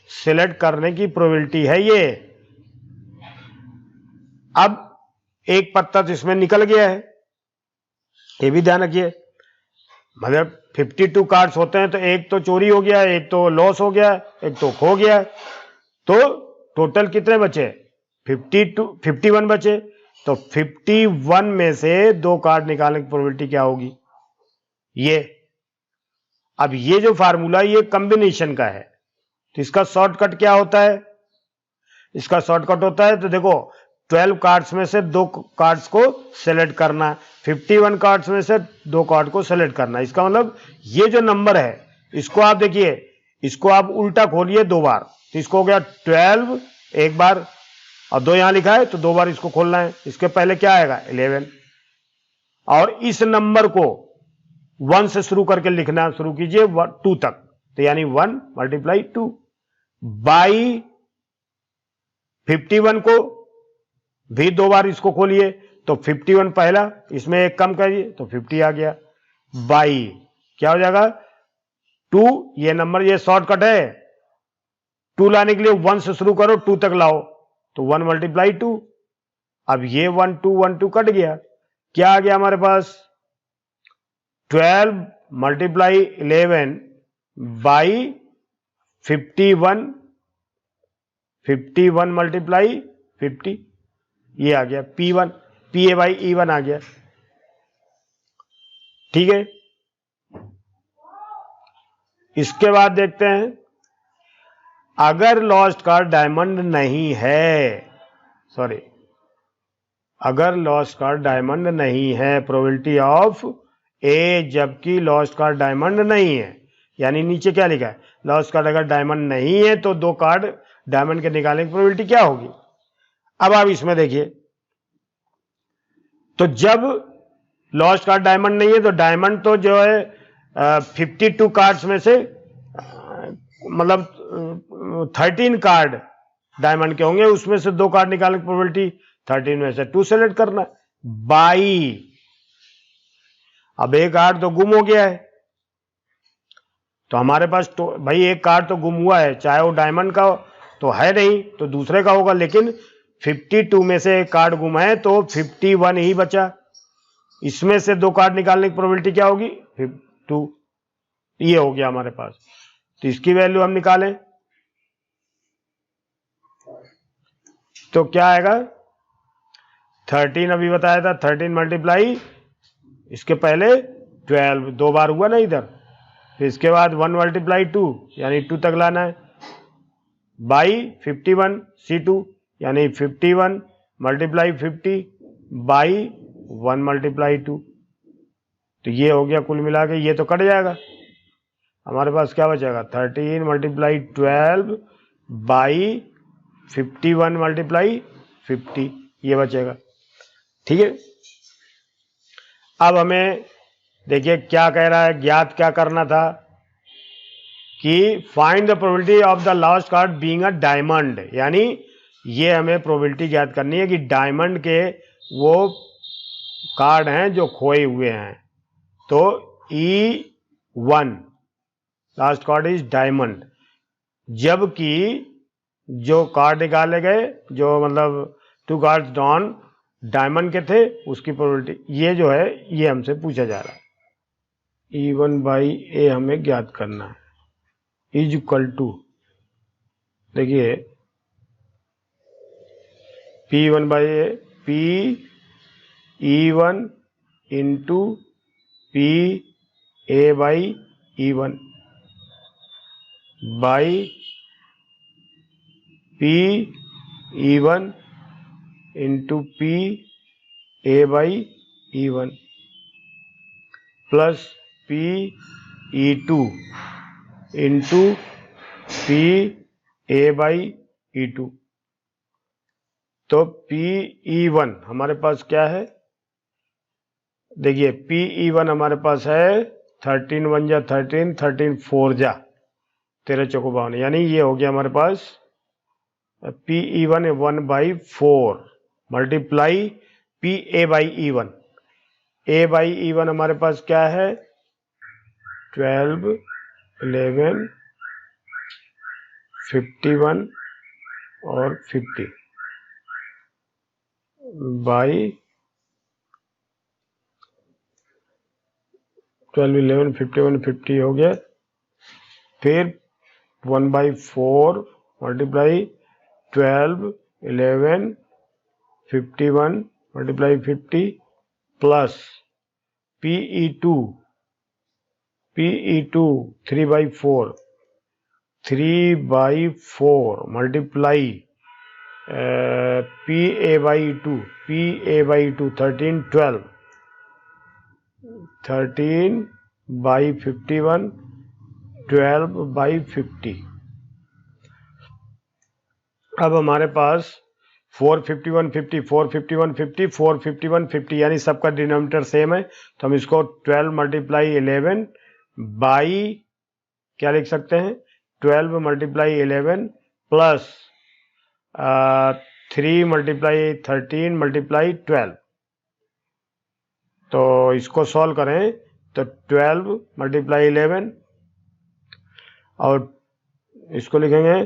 सिलेक्ट करने की प्रोबेबिलिटी है ये। अब एक पत्ता तो इसमें निकल गया है, ये भी ध्यान रखिए। मतलब 52 कार्ड्स होते हैं तो एक तो चोरी हो गया, एक तो लॉस हो गया, एक तो खो गया, तो टोटल कितने बचे? 51 बचे। तो 51 में से 2 कार्ड निकालने की प्रोबेबिलिटी क्या होगी? ये। अब ये जो फार्मूला ये कॉम्बिनेशन का है, तो इसका शॉर्टकट क्या होता है? इसका शॉर्टकट होता है, तो देखो 12 कार्ड्स में से 2 कार्ड्स को सेलेक्ट करना, 51 कार्ड्स में से 2 कार्ड को सेलेक्ट करना। इसका मतलब ये जो नंबर है इसको आप देखिए, इसको आप उल्टा खोलिए 2 बार, तो इसको हो गया 12 एक बार, और 2 यहां लिखा है तो 2 बार इसको खोलना है। इसके पहले क्या आएगा? 11। और इस नंबर को 1 से शुरू करके लिखना शुरू कीजिए 2 तक, तो यानी 1 मल्टीप्लाई 2 बाई 51 को भी 2 बार इसको खोलिए, तो 51 पहला, इसमें एक कम करिए तो 50 आ गया, बाई क्या हो जाएगा? 2। ये नंबर ये शॉर्टकट है, 2 लाने के लिए 1 से शुरू करो 2 तक लाओ, तो 1 मल्टीप्लाई 2। अब ये 1 2 कट गया, क्या आ गया हमारे पास? 12 मल्टीप्लाई 11 बाई 51, 51 मल्टीप्लाई 50, ये आ गया P1, PA बाई E1 आ गया। ठीक है, इसके बाद देखते हैं अगर लॉस्ट कार्ड डायमंड नहीं है, सॉरी, अगर लॉस्ट कार्ड डायमंड नहीं है, प्रोबेबिलिटी ऑफ ए, जबकि लॉस्ट कार्ड डायमंड नहीं है, यानी नीचे क्या लिखा है? लॉस्ट कार्ड अगर डायमंड नहीं है तो 2 कार्ड डायमंड के निकालने की प्रोबेबिलिटी क्या होगी? अब आप इसमें देखिए, तो जब लॉस्ट कार्ड डायमंड नहीं है तो डायमंड तो जो है 52 कार्ड्स में से मतलब 13 कार्ड डायमंड के होंगे, उसमें से 2 कार्ड निकालने की प्रोबेबिलिटी 13 में से 2 सेलेक्ट करना, बाई, अब एक कार्ड तो गुम हो गया है, तो हमारे पास तो भाई एक कार्ड तो गुम हुआ है, चाहे वो डायमंड का तो है नहीं तो दूसरे का होगा, लेकिन 52 में से एक कार्ड गुम है तो 51 ही बचा, इसमें से 2 कार्ड निकालने की प्रोबेबिलिटी क्या होगी? 2। ये हो गया हमारे पास, तो इसकी वैल्यू हम निकालें तो क्या आएगा? 13 अभी बताया था, 13 मल्टीप्लाई इसके पहले 12, 2 बार हुआ ना इधर, फिर इसके बाद 1 मल्टीप्लाई 2 यानी 2 तक लाना है, बाई 51 C2 यानी 51 मल्टीप्लाई 50 बाई 1 मल्टीप्लाई 2, तो ये हो गया कुल मिला के, ये तो कट जाएगा, हमारे पास क्या बचेगा? 13 मल्टीप्लाई 12 बाई 51 मल्टीप्लाई 50, ये बचेगा। ठीक है, अब हमें देखिए क्या कह रहा है, ज्ञात क्या करना था कि find the probability of the last card being a diamond, यानी ये हमें प्रोबेबिलिटी ज्ञात करनी है कि डायमंड के वो कार्ड हैं जो खोए हुए हैं, तो E1 last card is diamond, जबकि जो कार्ड निकाले गए जो मतलब 2 कार्ड्स नॉन डायमंड के थे उसकी प्रोबेबिलिटी, ये जो है ये हमसे पूछा जा रहा है। E1 बाई ए हमें ज्ञात करना है, इज इक्वल टू, देखिए P1 by A, P E1 into P A by E1 by P E1 into P A by E1, plus P E two into P A by E two. तो P E one हमारे पास क्या है, देखिए P E one हमारे पास है 13 one जा 13, 13 4 जा 13 चौको 52, यानी ये हो गया हमारे पास पी ई वन है 1/4 multiply P A by E one. A by E one हमारे पास क्या है 12, 11, 51 और 50 बाई 12, 11, 51, 50 हो गया। फिर 1/4 multiply 12, 11, 51 multiply 50 plus P E two 3/4 multiply P A by two 13, 12, 13/51, 12/50। अब हमारे पास 451, 50, 451, 50, 451, 50 यानी सबका डिनोमिनेटर सेम है, तो हम इसको 12 मल्टीप्लाई 11 बाई क्या लिख सकते हैं 12 मल्टीप्लाई 11 प्लस 3 मल्टीप्लाई 13 मल्टीप्लाई 12। तो इसको सॉल्व करें तो 12 मल्टीप्लाई 11 और इसको लिखेंगे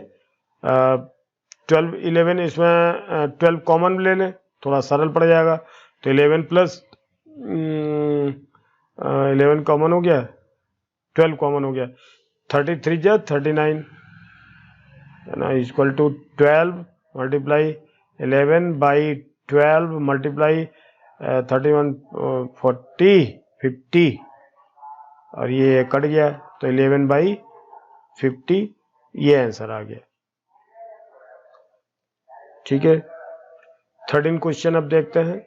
12, 11 इसमें 12 कॉमन ले लें, थोड़ा सरल पड़ जाएगा। तो 11 प्लस 11 कॉमन हो गया, 12 कॉमन हो गया, 33 जा 39 है ना, equal to 12 multiply 11 by 12 multiply 31, 40, 50 और ये कट गया तो 11/50 ये आंसर आ गया। ठीक है, 13 क्वेश्चन अब देखते हैं।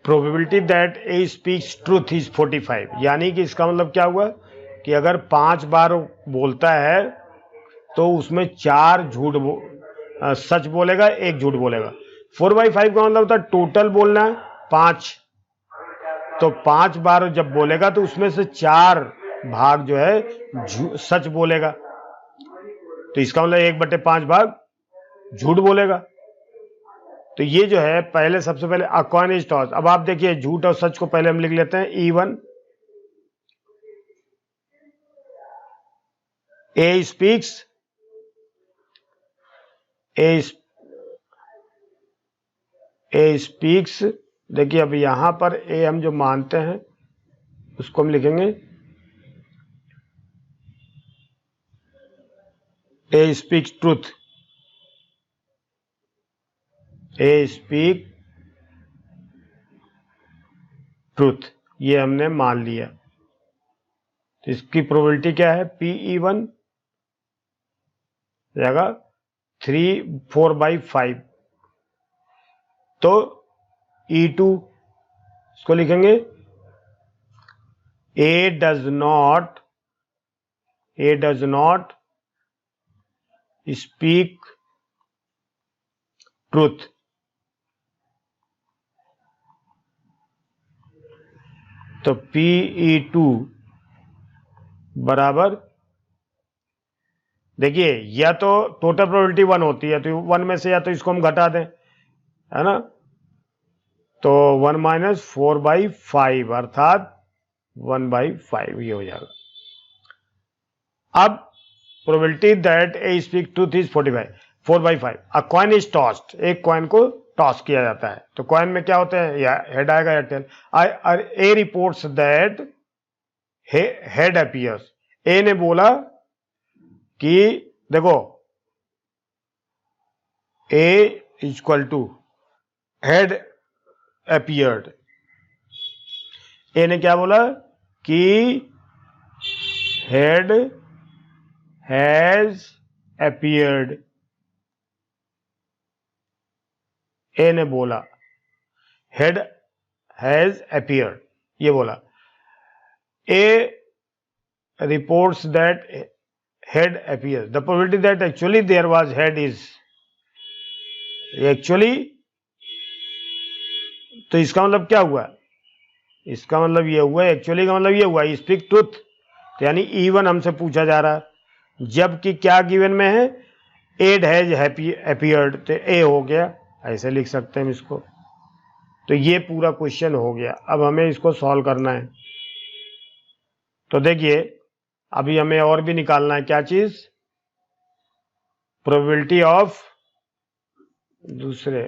Probability that A speaks truth is 45, यानी कि इसका मतलब क्या हुआ कि अगर 5 बार बोलता है तो उसमें 4 सच बोलेगा, 1 झूठ बोलेगा। 4/5 का मतलब होता है टोटल बोलना है 5, तो 5 बार जब बोलेगा तो उसमें से 4 भाग जो है सच बोलेगा, तो इसका मतलब 1/5 भाग झूठ बोलेगा। तो ये जो है पहले सबसे पहले अ कॉइन इज टॉस। अब आप देखिए झूठ और सच को पहले हम लिख लेते हैं E1, ए स्पीक्स देखिए अब यहां पर ए हम जो मानते हैं उसको हम लिखेंगे ए स्पीक्स ट्रूथ, ए स्पीक ट्रूथ, ये हमने मान लिया। तो इसकी प्रोबेबिलिटी क्या है PE1 जाएगा 4/5, तो E2 इसको लिखेंगे ए डज नॉट स्पीक ट्रूथ। तो PE2 बराबर, देखिए या तो टोटल प्रोबेबिलिटी 1 होती है, तो 1 में से या तो इसको हम घटा दें, है ना, तो 1 - 4/5 अर्थात 1/5 ये हो जाएगा। अब probability that A speak truth is 4/5। A coin is tossed, एक कॉइन को टॉस किया जाता है, तो कॉइन में क्या होते हैं, या हेड आएगा या tail. A reports that head appears, A ने बोला कि देखो A equal to head appeared, A ने क्या बोला कि हेड हैज अपीयर्ड, ए ने बोला हेड हैज अपीयर्ड, ये बोला। A reports that head appears. The probability that actually there was head is actually, तो इसका मतलब क्या हुआ? इसका मतलब ये हुआ, एक्चुअली का मतलब ये हुआ स्पीक ट्रुथ, तो यानी E1 हमसे पूछा जा रहा है, जबकि क्या गिवन में है, एड हैज अपीयर्ड, तो ए हो गया, ऐसे लिख सकते हैं इसको। तो ये पूरा क्वेश्चन हो गया। अब हमें इसको सॉल्व करना है। तो देखिए अभी हमें और भी निकालना है, क्या चीज, प्रोबेबिलिटी ऑफ दूसरे,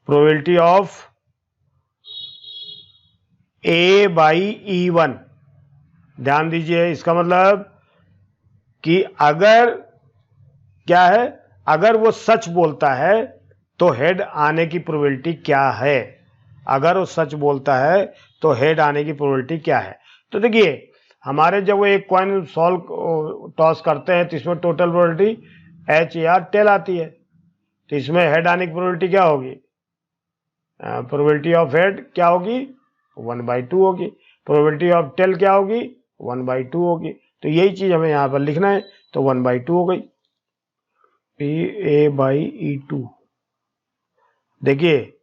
probability of A by E1। ध्यान दीजिए, इसका मतलब कि अगर क्या है, अगर वो सच बोलता है तो हेड आने की प्रोबेबिलिटी क्या है, अगर वो सच बोलता है तो हेड आने की प्रोबेबिलिटी क्या है। तो देखिए हमारे जब वो एक कॉइन सॉल्व टॉस करते हैं तो इसमें टोटल प्रोबेबिलिटी HAR टेल आती है, तो इसमें हेड आने की प्रोबेबिलिटी क्या होगी, प्रोबेबिलिटी ऑफ हेड क्या होगी, 1/2 होगी, प्रोबेबिलिटी ऑफ टेल क्या होगी, 1/2 होगी। तो यही चीज हमें यहाँ पर लिखना है, तो 1/2 हो गई, PA/E2। देखिए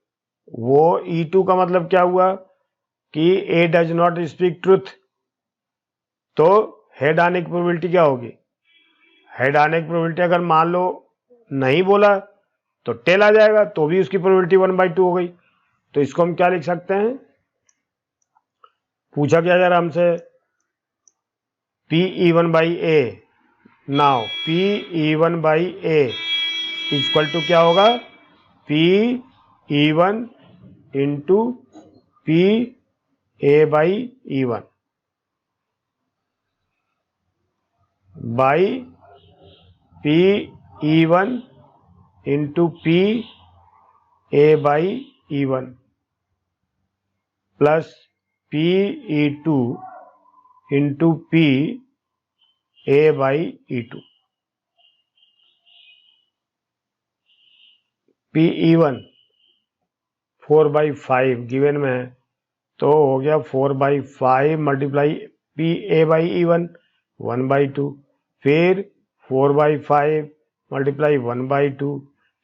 वो E2 का मतलब क्या हुआ कि A does not speak truth, तो हेड आने की प्रोबेबिलिटी क्या होगी, हेड आने की प्रोबेबिलिटी अगर मान लो नहीं बोला तो टेल आ जाएगा, तो भी उसकी प्रोबेबिलिटी 1/2 हो गई। तो इसको हम क्या लिख सकते हैं, पूछा क्या जा रहा हमसे, PE1/A। Now PE1/A equal to क्या होगा, PE1 into PA/E1 by PE1 into PA/E1 plus PE2 into PA/E2। PE1 4/5 given में है, तो हो गया 4/5 मल्टीप्लाई PA/E1 1/2, फिर 4/5 मल्टीप्लाई 1/2,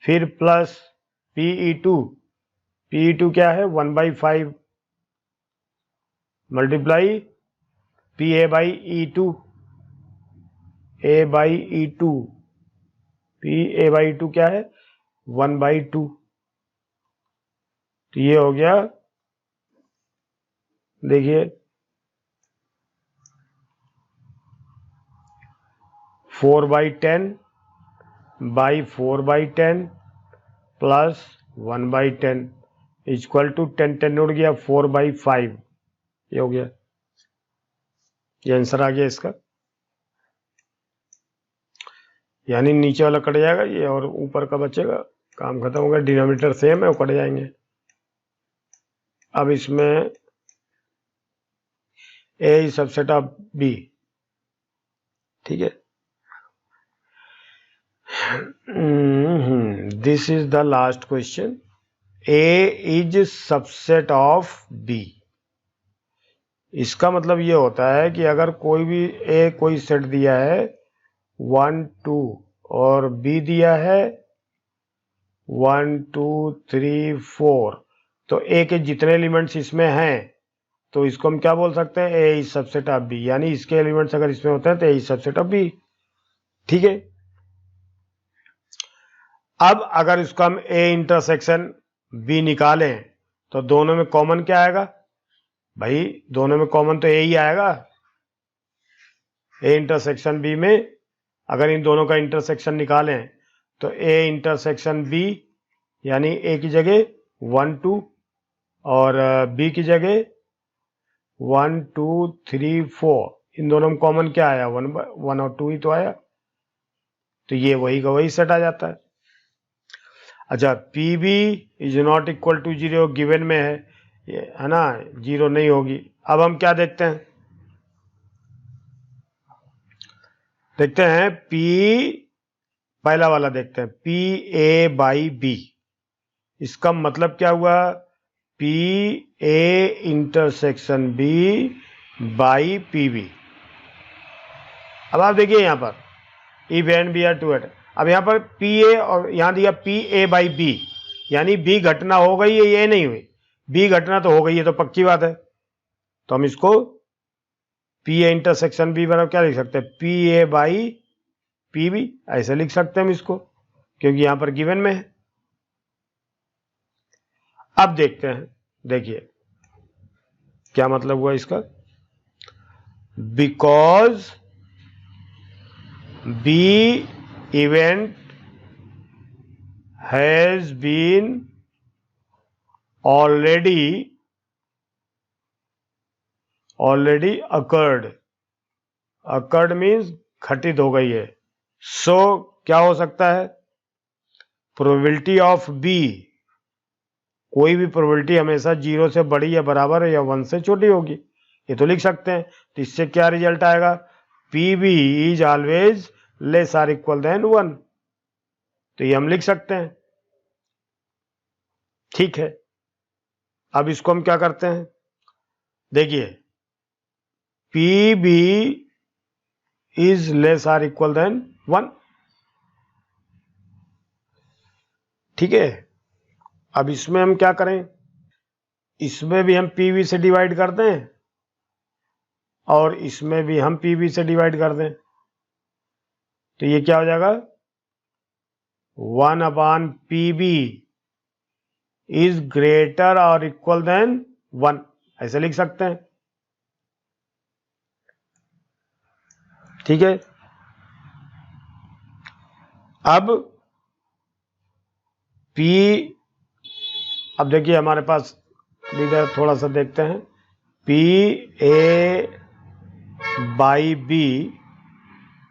फिर प्लस PE2, PE2 क्या है 1/5 मल्टीप्लाई PA/E2, A/E2, PA/E2 क्या है 1/2। तो ये हो गया, देखिए 4/10 बाई 4/10 प्लस 1/10 इक्वल टू 10 उड़ गया 4/5, ये हो गया, ये आंसर आ गया इसका। यानी नीचे वाला कट जाएगा ये और ऊपर का बचेगा, काम खत्म हो गया, डिनोमिनेटर सेम है, वो कट जाएंगे। अब इसमें A is subset of B, ठीक है। This is the last question, A is subset of B। इसका मतलब ये होता है कि अगर कोई भी A कोई सेट दिया है 1 2 और B दिया है 1 2 3 4, तो A के जितने एलिमेंट्स इसमें हैं तो इसको हम क्या बोल सकते हैं, A is subset of B, यानी इसके एलिमेंट्स अगर इसमें होते हैं तो A is subset of B, ठीक है। अब अगर इसको हम A इंटरसेक्शन B निकालें तो दोनों में कॉमन क्या आएगा, भाई दोनों में कॉमन तो A ही आएगा। A इंटरसेक्शन B में अगर इन दोनों का इंटरसेक्शन निकालें तो A इंटरसेक्शन B, यानी A की जगह 1 2 और B की जगह 1 2 3 4, इन दोनों में कॉमन क्या आया, 1 और 2 ही तो आया, तो ये वही का वही सेट आ जाता है। अच्छा, PB is not equal to 0 given में है ना, 0 नहीं होगी। अब हम क्या देखते हैं, देखते हैं P, पहला वाला देखते हैं PA/B। इसका मतलब क्या हुआ, PA intersection B by PB। अब आप देखिए यहाँ पर if and B are two eight, अब यहाँ पर PA और यहाँ दिया PA बाई B, यानी B घटना हो गई है, ये नहीं हुई। B घटना तो हो गई है, तो पक्की बात है। तो हम इसको PA इंटरसेक्शन B बराबर क्या लिख सकते हैं, PA बाई PB, ऐसे लिख सकते हैं हम इसको, क्योंकि यहां पर गिवन में है। अब देखते हैं, देखिए क्या मतलब हुआ इसका। Because B event has been already occurred means घटित हो गई है। सो क्या हो सकता है, प्रोबेबिलिटी ऑफ B, कोई भी प्रोबेबिलिटी हमेशा 0 से बड़ी या बराबर है या 1 से छोटी होगी, ये तो लिख सकते हैं। तो इससे क्या रिजल्ट आएगा, PB is always less or equal than 1, तो ये हम लिख सकते हैं। ठीक है, अब इसको हम क्या करते हैं, देखिए PB is less or equal than 1, ठीक है। अब इसमें हम क्या करें, इसमें भी हम PB से डिवाइड कर दें और इसमें भी हम PB से डिवाइड कर दें, तो ये क्या हो जाएगा, 1/PB is greater or equal than 1, ऐसे लिख सकते हैं। ठीक है, अब अब देखिए हमारे पास इधर थोड़ा सा देखते हैं, PA by B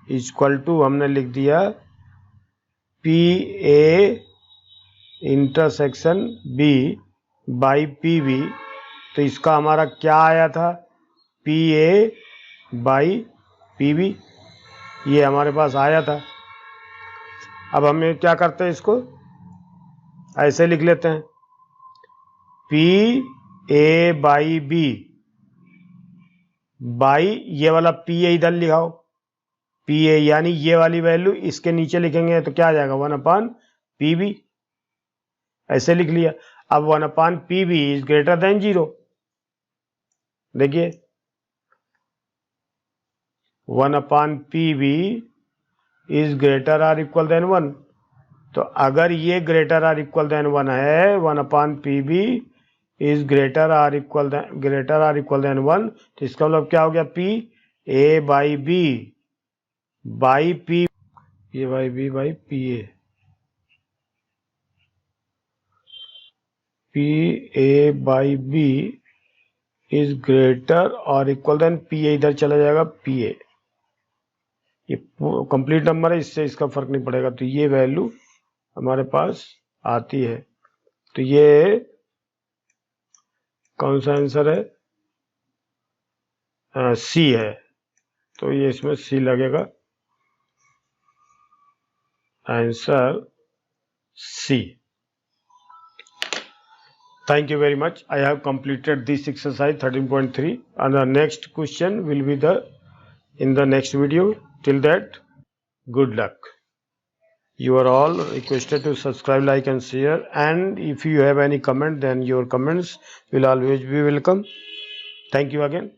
equal to हमने लिख दिया PA intersection B by PB, तो इसका हमारा क्या आया था, PA बाई PB, ये हमारे पास आया था। अब हमें क्या करते हैं, इसको ऐसे लिख लेते हैं, PA बाई B बाई ये वाला PA इधर लिखाओ, PA यानी ये वाली वैल्यू इसके नीचे लिखेंगे तो क्या आ जाएगा, 1/PB, ऐसे लिख लिया। अब 1/PB इज ग्रेटर देन 0, देखिए 1/PB is greater or equal than 1, तो अगर ये ग्रेटर आर इक्वल देन 1 है, 1/PB is greater or equal than 1, तो इसका मतलब क्या हो गया, PA by B by P, A by B by PA, PA by B is greater or equal than PA, इधर चला जाएगा PA, ये कंप्लीट नंबर है, इससे इसका फर्क नहीं पड़ेगा, तो ये वैल्यू हमारे पास आती है। तो ये कौन सा आंसर है, C है, तो ये इसमें C लगेगा, answer C। Thank you very much. I have completed this exercise 13.3 and the next question will be in the next video. Till that, good luck. You are all requested to subscribe, like and share, and if you have any comment, then your comments will always be welcome. Thank you again.